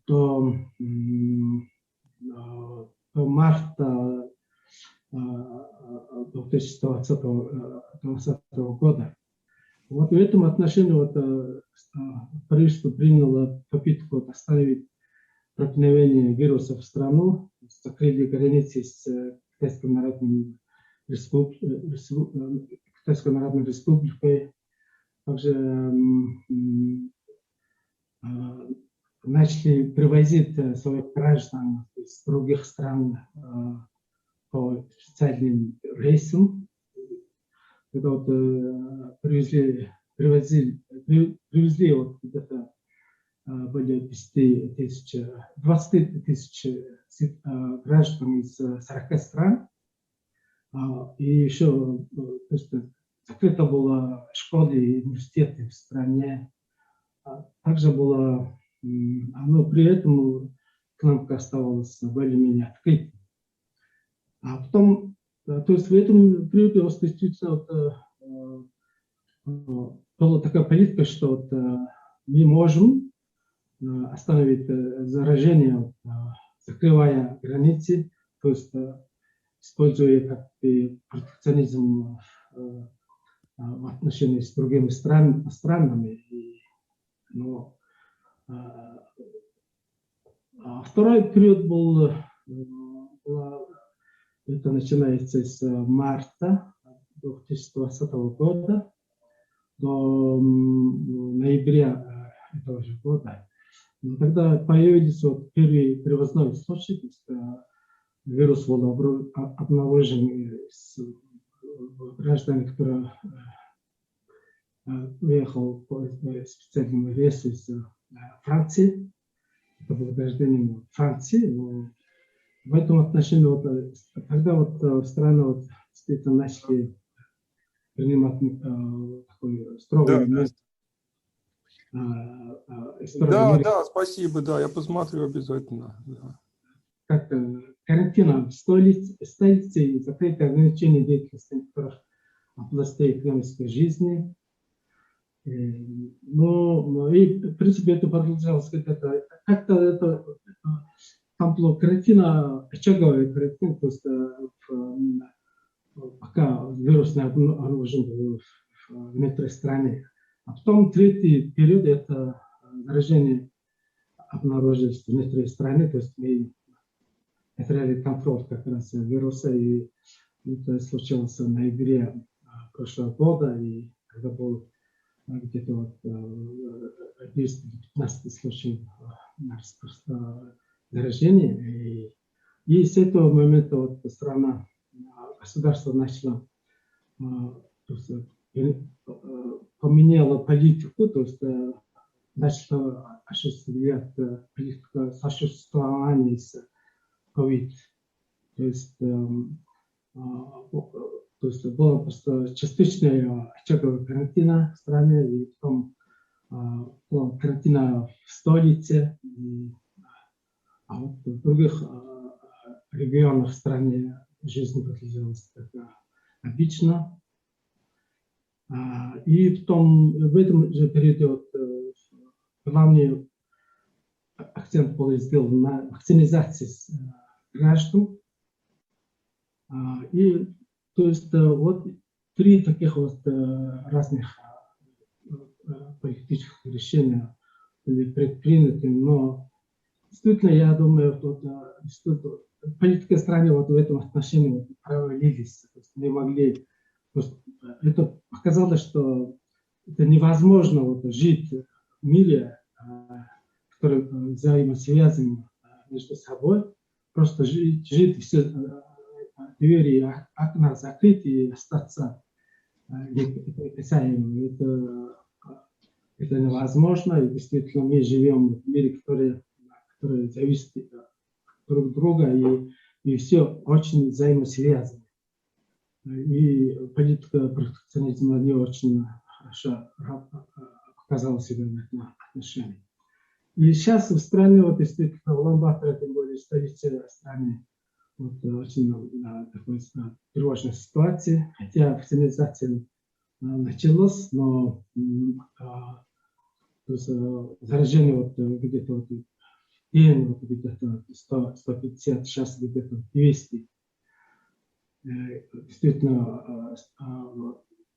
до марта 2020 года. Вот в этом отношении правительство приняло попытку остановить проникновение вируса в страну, закрыли границы с Китайской Народной Республикой, также начали привозить своих граждан из других стран по специальным рейсам. Это вот привезли вот где-то более 20 тысяч граждан из 40 стран. И еще закрыто было школы и университеты в стране. Также было, но при этом экономика оставалась более-менее открытой. А потом, то есть в этом периоде действительно была такая политика, что мы можем остановить заражение, закрывая границы, то есть используя как протекционизм в отношении с другими странами. Но второй период был, это начинается с марта 2020 года до ноября этого же года. Но тогда появились первые привозные случаи, то есть вирус был обнаружен с гражданами, который уехал по специальному рейсу из Франции. Это был гражданин Франции. Но в этом отношении тогда страны действительно начали принимать такой строгий метод. Да, спасибо, да, я посмотрю обязательно. Да. Как карантина в столице, закрытие ограничений деятельности некоторых областей экономической жизни. Но и, в принципе, это продолжалось как-то там была карантина, очаговая карантина, то есть пока вирус не обнаружен был в некоторых странах. А потом третий период – это заражение обнаружилось в некоторых странах, то есть мы потеряли контроль как раз вируса, и это случилось в ноябре прошлого года, и когда был где-то 10-15 случаев заражения. И с этого момента страна, государство начало, поменяло политику, то есть начало осуществлять политику сосуществования с COVID. То есть была просто частичная очаговая карантина в стране, и потом была карантина в столице, а вот в других регионах страны жизнь продолжалась как обычно. И потом в этом же периоде главный акцент был сделан на вакцинизации граждан. И то есть вот три таких разных политических решения были предприняты, но действительно, я думаю, что политика страны в этом отношении провалились. То есть не могли, это показало, что это невозможно жить в мире, в которые взаимосвязаны между собой. Просто жить все двери и окна закрыть и остаться неприкасаемым. Это невозможно. И действительно мы живем в мире, который зависит друг от друга, и все очень взаимосвязано. И политика протекционизма не очень хорошо показала себя в этом отношении. И сейчас в стране, вот действительно, Улан-Батор, тем более столица страны, вот, очень такой тревожной ситуации, хотя вакцинация началась, но заражение вот где-то вот, день, вот где-то 100-150, сейчас где-то 200. Действительно,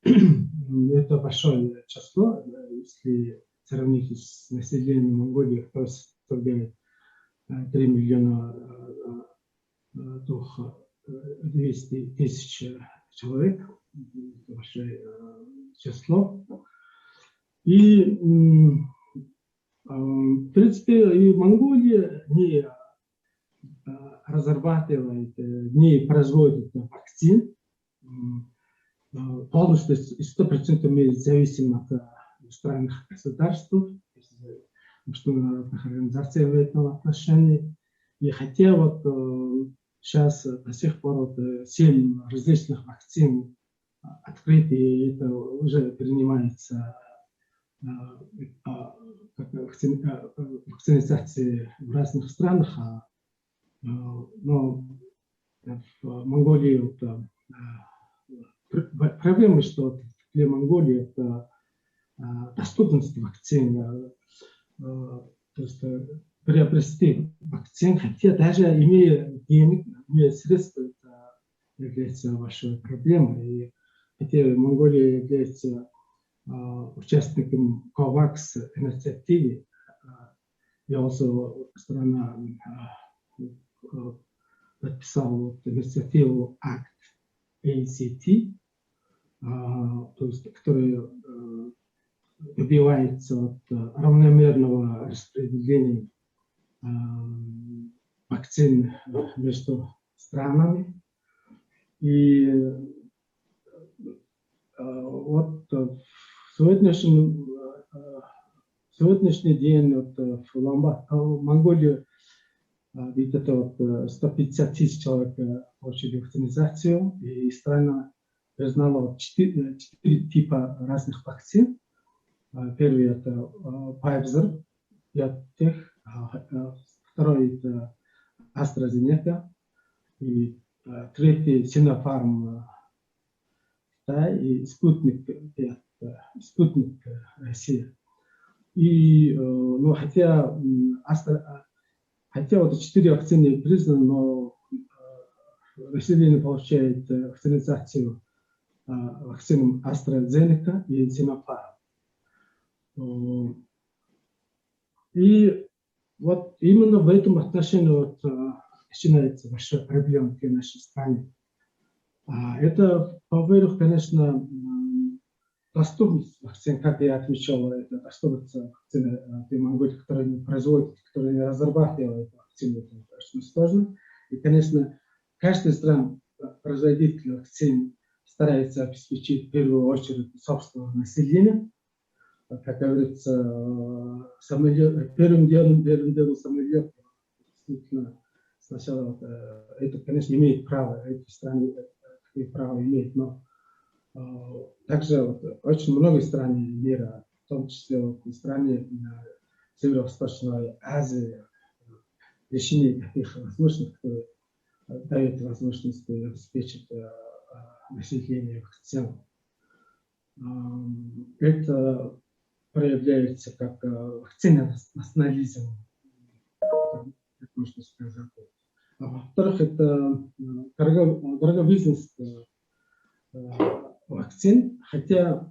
это большое число, если сравнить с населением Монголии, кто составляет 3 миллиона 200 тысяч человек, это большое число. И, в принципе, и Монголия не разрабатывает, не производит вакцин. Полностью 100% мы зависим от иностранных государств, международных организаций в этом отношении. И хотя вот сейчас до сих пор вот 7 различных вакцин открыты, и это уже принимается вакцинации в разных странах, но в Монголии вот, проблема, что для Монголии это доступность вакцин, то есть приобрести вакцин, хотя даже имея денег, имея средства, это является большой проблемой. И хотя Монголия является участником COVAX инициативы, и also страна подписала инициативу ACT, то есть, который добивается от равномерного распределения вакцин между странами. И вот в сегодняшний день вот, в Монголии где-то вот 150 тысяч человек получили вакцинацию, и страна признала 4 типа разных вакцин. Первый это Pfizer, второй это AstraZeneca, и третий Sinopharm и Спутник Россия. И ну, хотя вот 4 вакцины признаны, но население получает вакцинацию вакцинам AstraZeneca и Sinopharm. И вот именно в этом отношении вот, начинается большая проблема для нашей страны. Это, во-первых, конечно, доступность вакцин, как я отмечал, это доступность вакцины для Монголии, которые не производят, которые не разрабатывают вакцины, это очень сложно. И, конечно, каждая страна, производитель вакцин, старается обеспечить в первую очередь собственное население. Как говорится, первым делом самолет. Действительно, сначала это, конечно, имеет право, эти страны такие права имеют, но также вот, очень много стран мира, в том числе вот, страны Северо-Восточной Азии, решение таких возможностей, которые дают возможность обеспечить население вакциной. Это проявляется как вакцинационализм, как можно сказать. Во-вторых, это дороговизность вакцин, хотя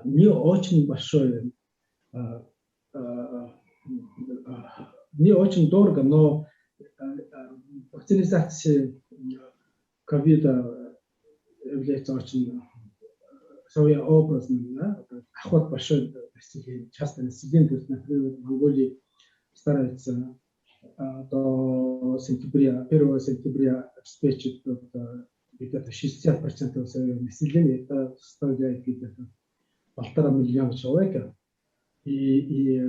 не очень большое, не очень дорого, но вакцинизация ковида является очень свой образ, да, охот большой достижение, часто население, то есть, например, в Монголии стараются до сентября, 1 сентября обеспечить где-то 60% своего населения, это составляет где-то 1,5 миллиона человек, и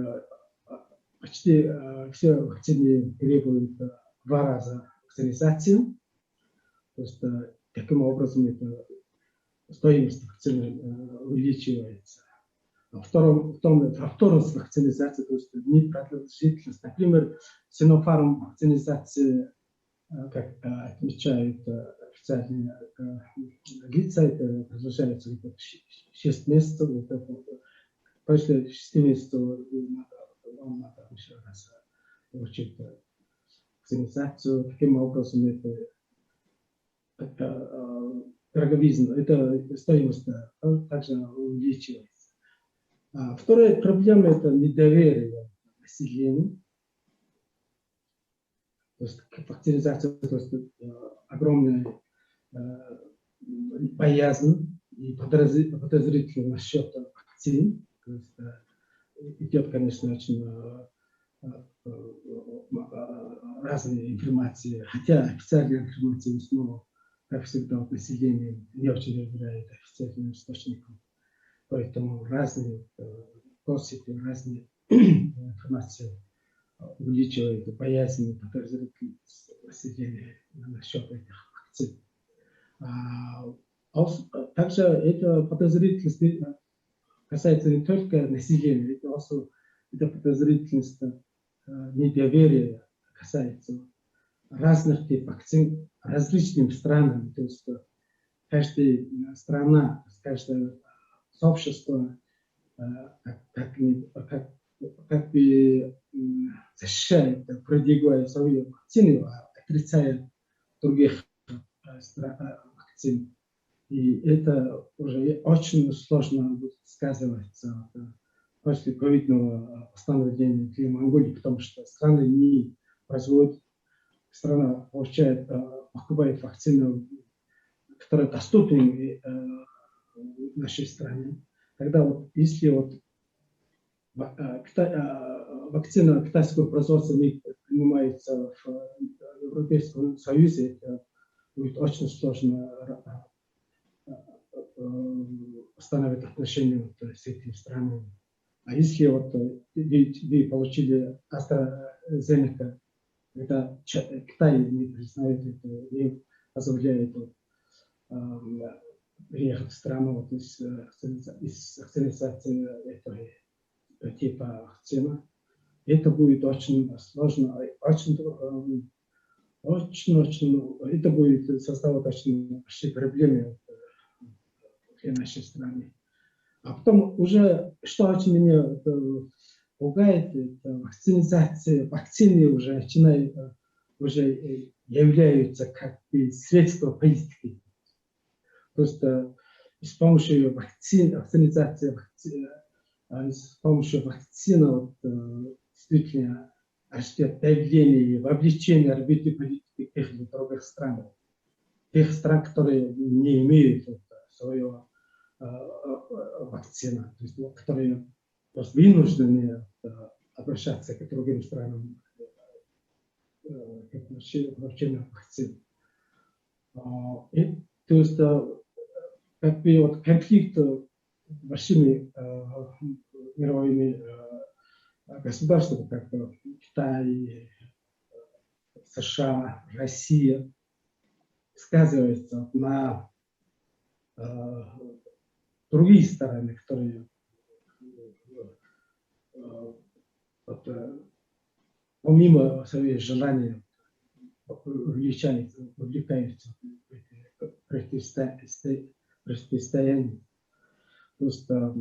почти все вакцины требуют 2 раза вакцинизацию, то есть таким образом это стоимость вакцины увеличивается. Повторность вакцинизации, то есть непродолжительность. Например, Sinopharm вакцинизация, как отмечают официальные лица, это продолжается 6 месяцев. После 6 месяцев надо еще раз получить вакцинизацию. Таким образом, это дороговизна, это стоимость также увеличивается. Вторая проблема – это недоверие населения. То есть вакцинизация, то есть огромная боязнь и подозрительность насчет вакцин. То есть идет, конечно, очень разные информации, хотя официальная информация, но, как всегда, население не очень доверяет официальным источникам. Поэтому разные гости, разные информации увеличивают боязнь и подозрительность населения насчет этих вакцин. Также эта подозрительность касается не только населения, это подозрительность, недоверие касается разных типов вакцин различным странам. То есть каждая страна, каждое сообщество как бы защищает, продвигая свою вакцину, отрицая других вакцин. И это уже очень сложно сказывается после ковидного постановления для Монголии, потому что страна не производит, страна получает, покупает вакцину, которая доступна в нашей стране. Тогда вот, если вот вакцина китайского производства не принимается в Европейском Союзе, это будет очень сложно установить отношения с этими странами. А если вот вы получили AstraZeneca, это Китай не признает это, не позволяет приехать в страну вот, из вакцинизации этого типа вакцины. Это будет очень сложно, это будет создавать очень большие проблемы для нашей страны. А потом уже, что очень меня пугает, это вакцинизация, вакцины уже являются как бы средство политики. То есть с помощью вакцинизации, с помощью вакцины действительно растет давление и вовлечение работы политики тех или других стран. Тех стран, которые не имеют своего вакцины, то есть, которые просто вынуждены обращаться к другим странам к получению вакцин. То есть, как бы вот конфликт большими мировыми государствами, как Китай, США, Россия, сказывается на другие стороны, которые помимо своих желаний увлекаются в противостоянии. Просто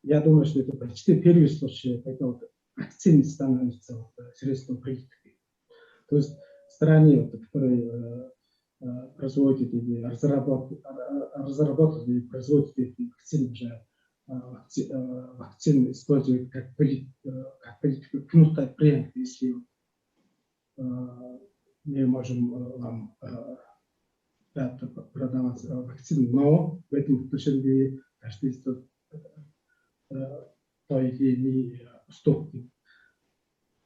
я думаю, что это почти первый случай, когда вакцины становятся средством политики. То есть в стране, которые производят или разработают или производят эти вакцины, уже вакцины используют как политику кнута и пряника, если мы можем вам продавать вакцины, но в этом отношении правительство той или иной уступки.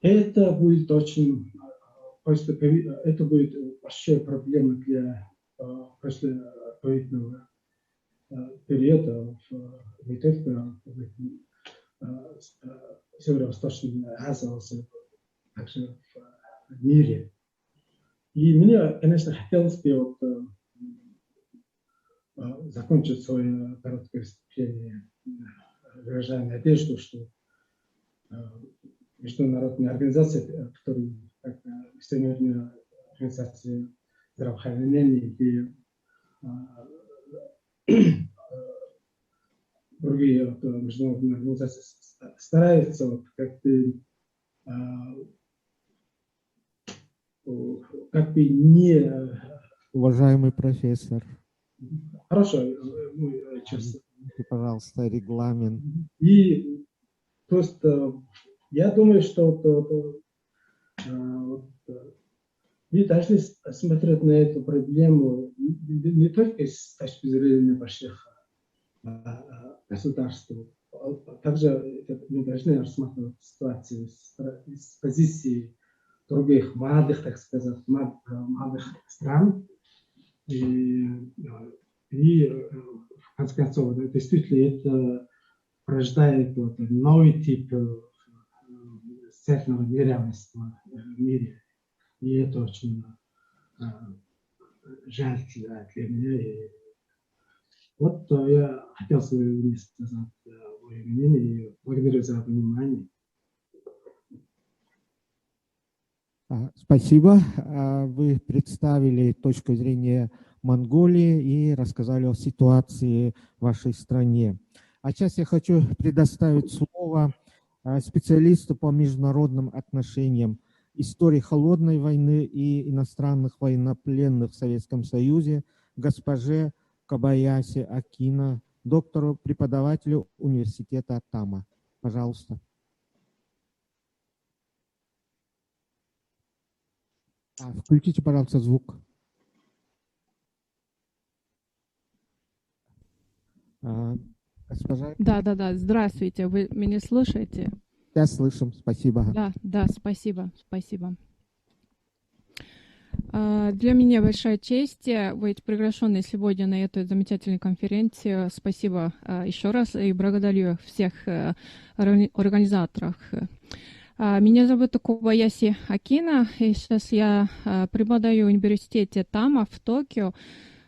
Это будет очень, это будет большая проблема для послековидного периода не только в Северо-Восточной Азии, также в мире. И мне, конечно, хотелось бы закончить свое короткое выступление, выражая надежду, что международные организации, которые, как Всемирная организация здравоохранения и другие международные организации, стараются как бы не... Уважаемый профессор. Хорошо, честно. Пожалуйста, регламент. И то есть я думаю, что мы должны смотреть на эту проблему не только с точки зрения больших государств, также мы должны рассматривать ситуацию с позиции других молодых, так сказать, молодых стран. И в конце концов, действительно, это порождает новый тип социального неравенства в мире. И это очень жаль для меня. И вот я хотел сегодня сказать мое мнение и благодарю за внимание. Спасибо. Вы представили точку зрения Монголии и рассказали о ситуации в вашей стране. А сейчас я хочу предоставить слово специалисту по международным отношениям, истории холодной войны и иностранных военнопленных в Советском Союзе, госпоже Кобаяси Акина, доктору, преподавателю университета Тама. Пожалуйста. Включите, пожалуйста, звук. Госпожа... Да. Здравствуйте. Вы меня слушаете? Да, слышим. Спасибо. Да, спасибо. Для меня большая честь быть приглашенной сегодня на эту замечательную конференцию. Спасибо еще раз и благодарю всех организаторов. Меня зовут Кобаяси Акина, и сейчас я преподаю в университете Тама в Токио.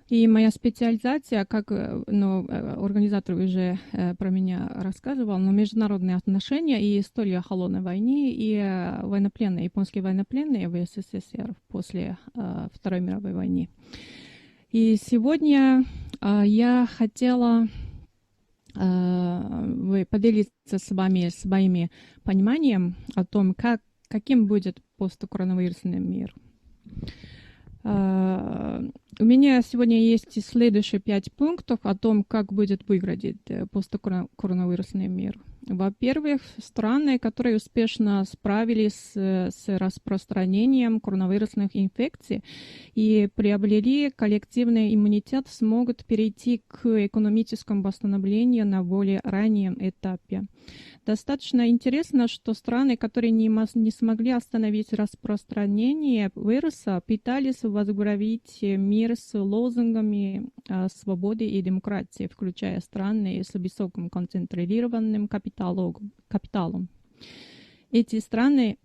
И моя специализация, как организатор уже про меня рассказывал, международные отношения и история холодной войны и военнопленные, японские военнопленные в СССР после Второй мировой войны. И сегодня я хотела поделиться с вами своими пониманием о том, каким будет посткоронавирусный мир. У меня сегодня есть следующие 5 пунктов о том, как будет выглядеть посткоронавирусный мир. Во-первых, страны, которые успешно справились с распространением коронавирусных инфекций и приобрели коллективный иммунитет, смогут перейти к экономическому восстановлению на более раннем этапе. Достаточно интересно, что страны, которые не смогли остановить распространение вируса, пытались возглавить мир с лозунгами свободы и демократии, включая страны с высоким концентрированным капиталом. Эти страны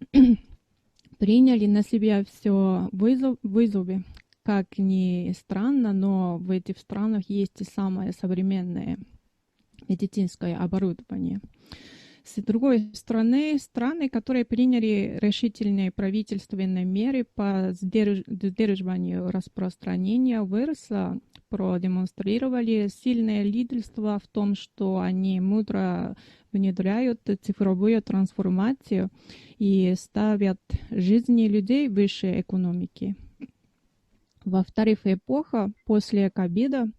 приняли на себя все вызовы. Как ни странно, но в этих странах есть самое современное медицинское оборудование. С другой стороны, страны, которые приняли решительные правительственные меры по сдерживанию распространения вируса, продемонстрировали сильное лидерство в том, что они мудро внедряют цифровую трансформацию и ставят жизни людей выше экономики. Во-вторых, эпоха после ковида,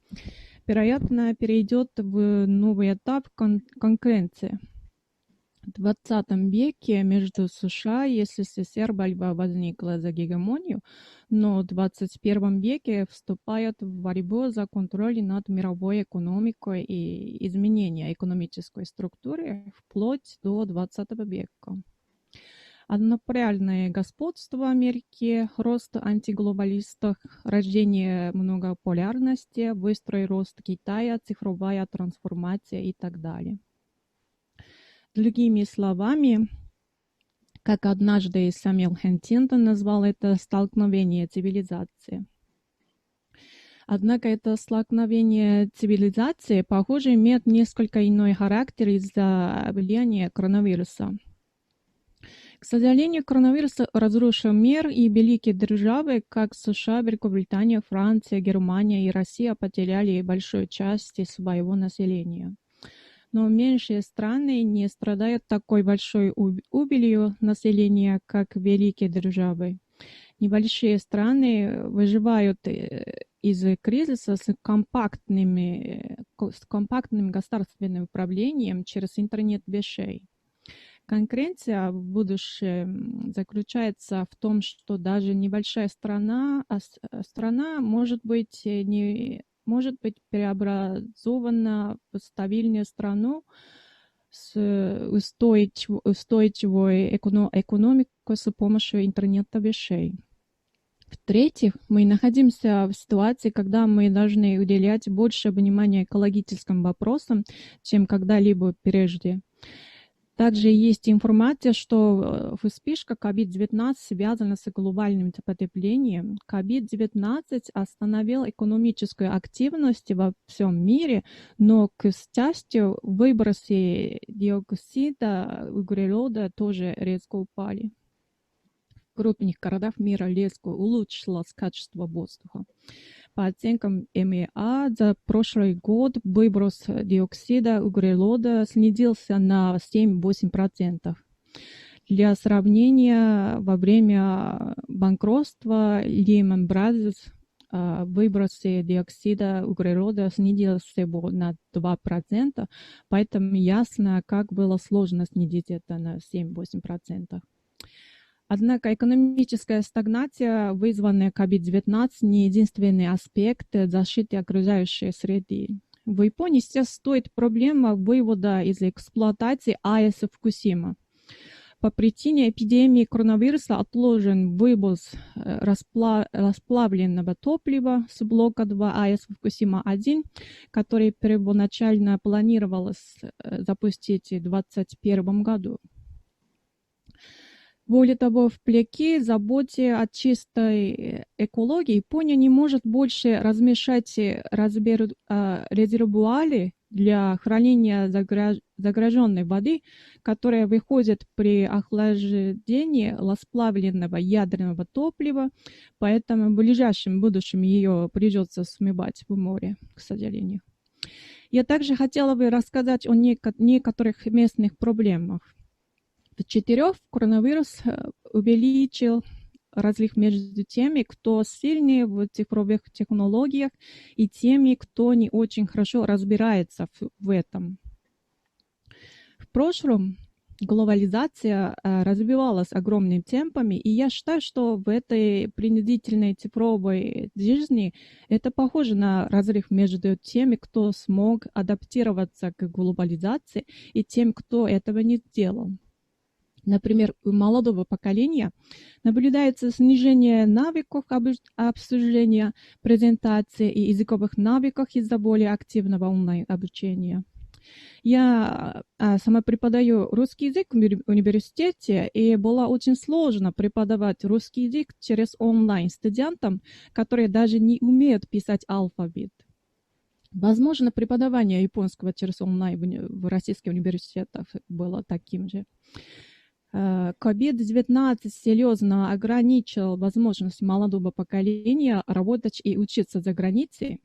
вероятно, перейдет в новый этап конкуренции. В 20 веке между США и СССР борьба возникла за гегемонию, но в 21 веке вступают в борьбу за контроль над мировой экономикой и изменение экономической структуры вплоть до 20 века. Однополярное господство Америки, рост антиглобалистов, рождение многополярности, быстрый рост Китая, цифровая трансформация и так далее. Другими словами, как однажды Сэмюэл Хантингтон назвал это столкновение цивилизации. Однако это столкновение цивилизации, похоже, имеет несколько иной характер из-за влияния коронавируса. К сожалению, коронавирус разрушил мир, и великие державы, как США, Великобритания, Франция, Германия и Россия, потеряли большую часть своего населения. Но меньшие страны не страдают такой большой убылью населения, как великие державы. Небольшие страны выживают из кризиса с компактным государственным управлением через интернет вещей. Конкуренция в будущем заключается в том, что даже небольшая страна может быть преобразована в стабильную страну с устойчивой экономикой с помощью интернета вещей. В-третьих, мы находимся в ситуации, когда мы должны уделять больше внимания экологическим вопросам, чем когда-либо прежде. Также есть информация, что вспышка COVID-19 связана с глобальным потеплением. COVID-19 остановил экономическую активность во всем мире, но, к счастью, выбросы диоксида углерода тоже резко упали. В крупных городах мира резко улучшилось качество воздуха. По оценкам МИА, за прошлый год выброс диоксида углерода снизился на 7-8%. Для сравнения, во время банкротства Lehman Brothers выбросы диоксида углерода снизились всего на 2%, поэтому ясно, как было сложно снизить это на 7-8%. Однако экономическая стагнация, вызванная COVID-19, не единственный аспект защиты окружающей среды. В Японии сейчас стоит проблема вывода из эксплуатации АЭС Фукусима. По причине эпидемии коронавируса отложен вывоз расплавленного топлива с блока 2 АЭС Фукусима-1, который первоначально планировалось запустить в 2021 году. Более того, вопреки заботе о чистой экологии, Япония не может больше размещать резервуары для хранения загряженной воды, которая выходит при охлаждении расплавленного ядерного топлива, поэтому в ближайшем будущем ее придется смывать в море, к сожалению. Я также хотела бы рассказать о некоторых местных проблемах. В-четвертых, коронавирус увеличил разлив между теми, кто сильнее в цифровых технологиях, и теми, кто не очень хорошо разбирается в этом. В прошлом глобализация развивалась огромными темпами, и я считаю, что в этой принудительной цифровой жизни это похоже на разрыв между теми, кто смог адаптироваться к глобализации, и тем, кто этого не сделал. Например, у молодого поколения наблюдается снижение навыков обсуждения, презентации и языковых навыков из-за более активного онлайн-обучения. Я сама преподаю русский язык в университете, и было очень сложно преподавать русский язык через онлайн студентам, которые даже не умеют писать алфавит. Возможно, преподавание японского через онлайн в российских университетах было таким же. COVID-19 серьезно ограничил возможность молодого поколения работать и учиться за границей.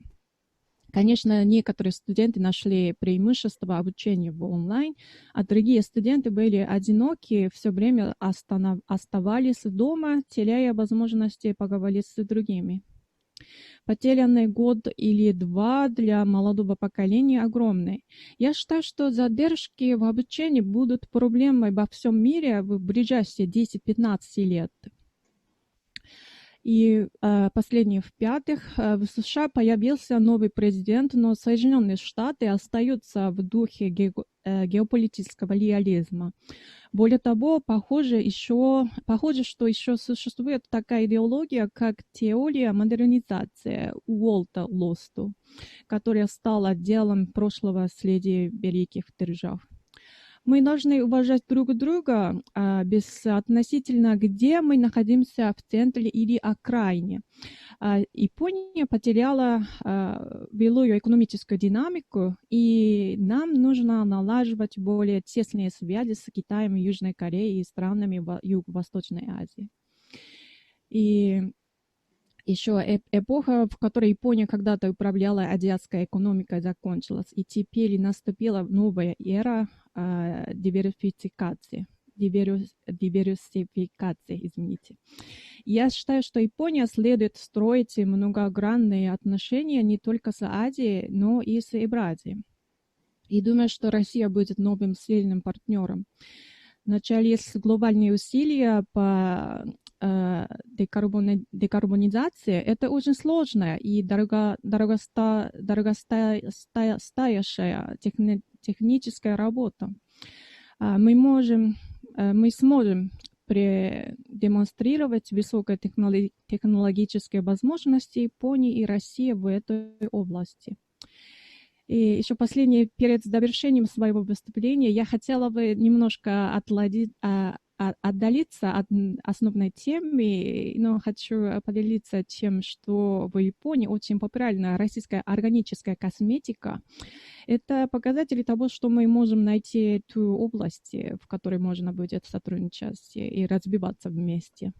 Конечно, некоторые студенты нашли преимущество обучения в онлайн, а другие студенты были одиноки, все время оставались дома, теряя возможности поговорить с другими. Потерянный год или два для молодого поколения огромный. Я считаю, что задержки в обучении будут проблемой во всем мире в ближайшие 10-15 лет. И последний, в-пятых, в США появился новый президент, но Соединенные Штаты остаются в духе геополитического реализма. Более того, похоже, что еще существует такая идеология, как теория модернизации Уолта Лосту, которая стала делом прошлого среди великих держав. Мы должны уважать друг друга безотносительно, где мы находимся, в центре или окраине. Япония потеряла былую экономическую динамику, и нам нужно налаживать более тесные связи с Китаем, Южной Кореей и странами Юго-Восточной Азии. И еще эпоха, в которой Япония когда-то управляла азиатской экономикой, закончилась, и теперь наступила новая эра диверсификации. Я считаю, что Япония следует строить многогранные отношения не только с Азией, но и с Евразией. И думаю, что Россия будет новым сильным партнером. Начались глобальные усилия по декарбонизации. Это очень сложная и дорогостоящая техническая работа. Мы сможем продемонстрировать высокотехнологические возможности Японии и России в этой области. И еще последнее, перед завершением своего выступления, я хотела бы немножко отдалиться от основной темы, но хочу поделиться тем, что в Японии очень популярна российская органическая косметика. Это показатели того, что мы можем найти ту область, в которой можно будет сотрудничать и развиваться вместе.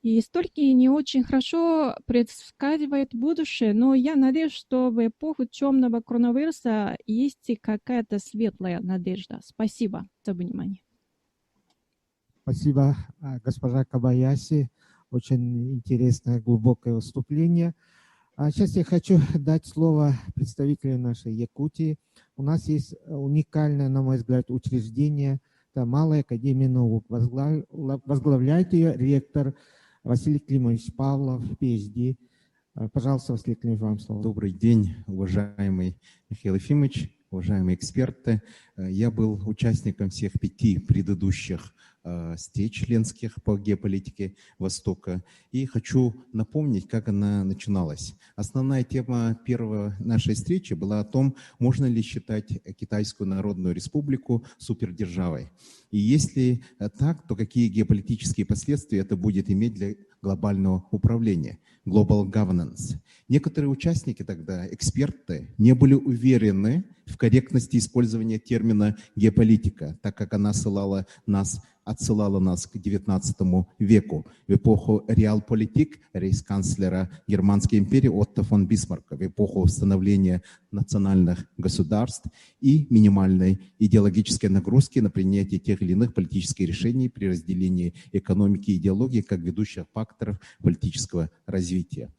И историки не очень хорошо предсказывают будущее, но я надеюсь, что в эпоху темного коронавируса есть какая-то светлая надежда. Спасибо за внимание. Спасибо, госпожа Кобаяси. Очень интересное, глубокое выступление. Сейчас я хочу дать слово представителю нашей Якутии. У нас есть уникальное, на мой взгляд, учреждение. Это Малая академия наук. Возглавляет ее ректор Василий Климович Павлов, PhD. Пожалуйста, Василий Климович, вам слово. Добрый день, уважаемый Михаил Ефимович, уважаемые эксперты. Я был участником всех 5 предыдущих встреч членских по геополитике Востока. И хочу напомнить, как она начиналась. Основная тема первой нашей встречи была о том, можно ли считать Китайскую Народную Республику супердержавой. И если так, то какие геополитические последствия это будет иметь для глобального управления, global governance. Некоторые участники тогда, эксперты, не были уверены в корректности использования термина геополитика, так как она отсылала нас к XIX веку, в эпоху реалполитик рейхсканцлера Германской империи Отто фон Бисмарка, в эпоху становления национальных государств и минимальной идеологической нагрузки на принятие тех или иных политических решений при разделении экономики и идеологии как ведущих факторов политического развития.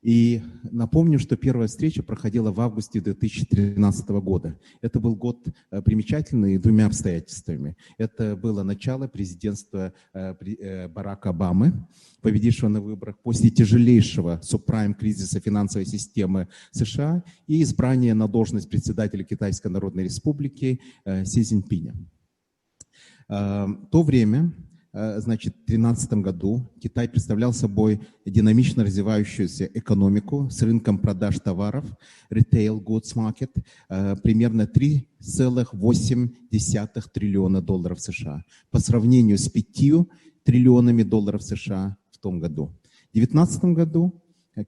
И напомню, что первая встреча проходила в августе 2013 года. Это был год примечательный 2 обстоятельствами. Это было начало президентства Барака Обамы, победившего на выборах после тяжелейшего субпрайм-кризиса финансовой системы США, и избрание на должность председателя Китайской Народной Республики Си Цзиньпиня. В то время, значит, в 2013 году Китай представлял собой динамично развивающуюся экономику с рынком продаж товаров, retail goods market, примерно $3,8 триллиона США по сравнению с $5 триллионами США в том году. В 2019 году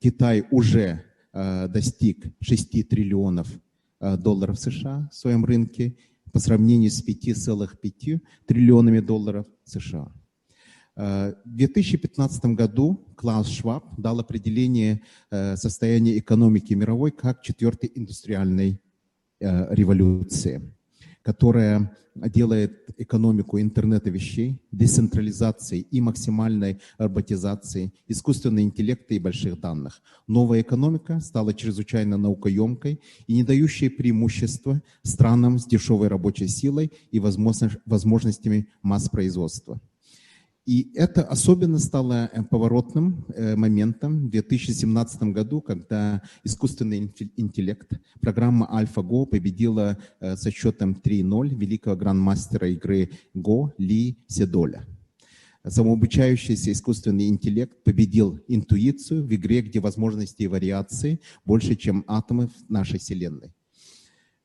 Китай уже достиг $6 триллионов США в своем рынке по сравнению с $5,5 триллионами США. В 2015 году Клаус Шваб дал определение состояния экономики мировой как 4-й индустриальной революции. которая делает экономику интернета вещей, децентрализации и максимальной роботизации, искусственного интеллекта и больших данных. Новая экономика стала чрезвычайно наукоемкой и не дающей преимущества странам с дешевой рабочей силой и возможностями масс-производства. И это особенно стало поворотным моментом в 2017 году, когда искусственный интеллект, программа AlphaGo победила со счетом 3-0 великого грандмастера игры Go Ли Седоля. Самообучающийся искусственный интеллект победил интуицию в игре, где возможности и вариации больше, чем атомы в нашей Вселенной.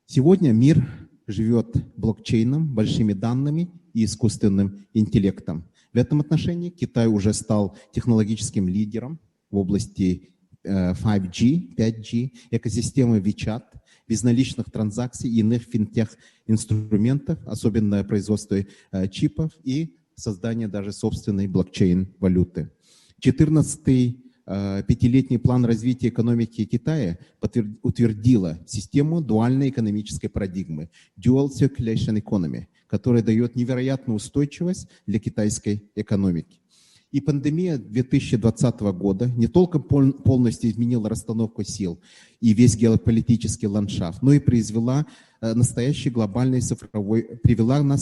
Сегодня мир живет блокчейном, большими данными и искусственным интеллектом. В этом отношении Китай уже стал технологическим лидером в области 5G, экосистемы WeChat, безналичных транзакций и иных финтех-инструментов, особенно производство чипов и создание даже собственной блокчейн-валюты. 14-й пятилетний план развития экономики Китая утвердила систему дуальной экономической парадигмы Dual Circulation Economy, которая дает невероятную устойчивость для китайской экономики. И пандемия 2020 года не только полностью изменила расстановку сил и весь геополитический ландшафт, но и привела нас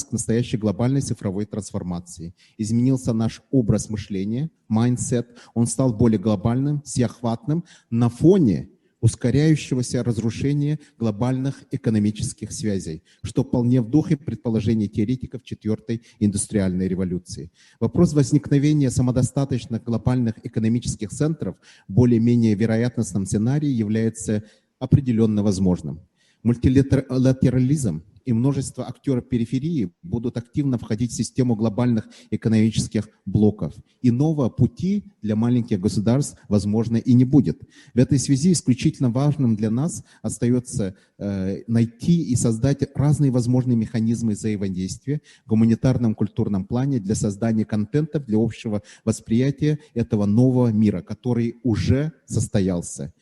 к настоящей глобальной цифровой трансформации. Изменился наш образ мышления, mindset, он стал более глобальным, всеохватным на фоне ускоряющегося разрушения глобальных экономических связей, что вполне в духе предположений теоретиков четвертой индустриальной революции. Вопрос возникновения самодостаточных глобальных экономических центров в более-менее вероятностном сценарии является определенно возможным. Мультилатерализм и множество актеров периферии будут активно входить в систему глобальных экономических блоков. Иного пути для маленьких государств, возможно, и не будет. В этой связи исключительно важным для нас остается найти и создать разные возможные механизмы взаимодействия в гуманитарном культурном плане для создания контента для общего восприятия этого нового мира, который уже состоялся.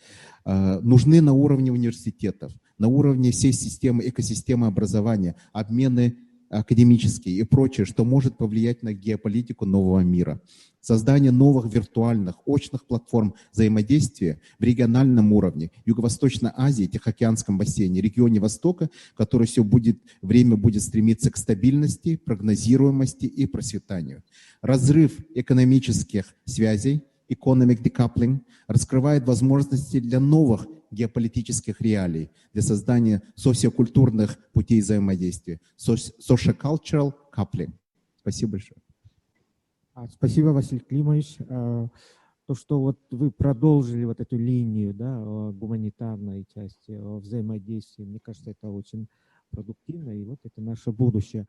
Нужны на уровне университетов, на уровне всей системы, экосистемы образования, обмены академические и прочее, что может повлиять на геополитику нового мира. Создание новых виртуальных, очных платформ взаимодействия в региональном уровне, Юго-Восточной Азии, Тихоокеанском бассейне, регионе Востока, который все время будет стремиться к стабильности, прогнозируемости и процветанию. Разрыв экономических связей, economic decoupling, раскрывает возможности для новых геополитических реалий, для создания социокультурных путей взаимодействия, socio-cultural coupling. Спасибо большое. Спасибо, Василий Климович. То, что вот вы продолжили вот эту линию, да, гуманитарной части, взаимодействия, мне кажется, это очень продуктивно, и вот это наше будущее.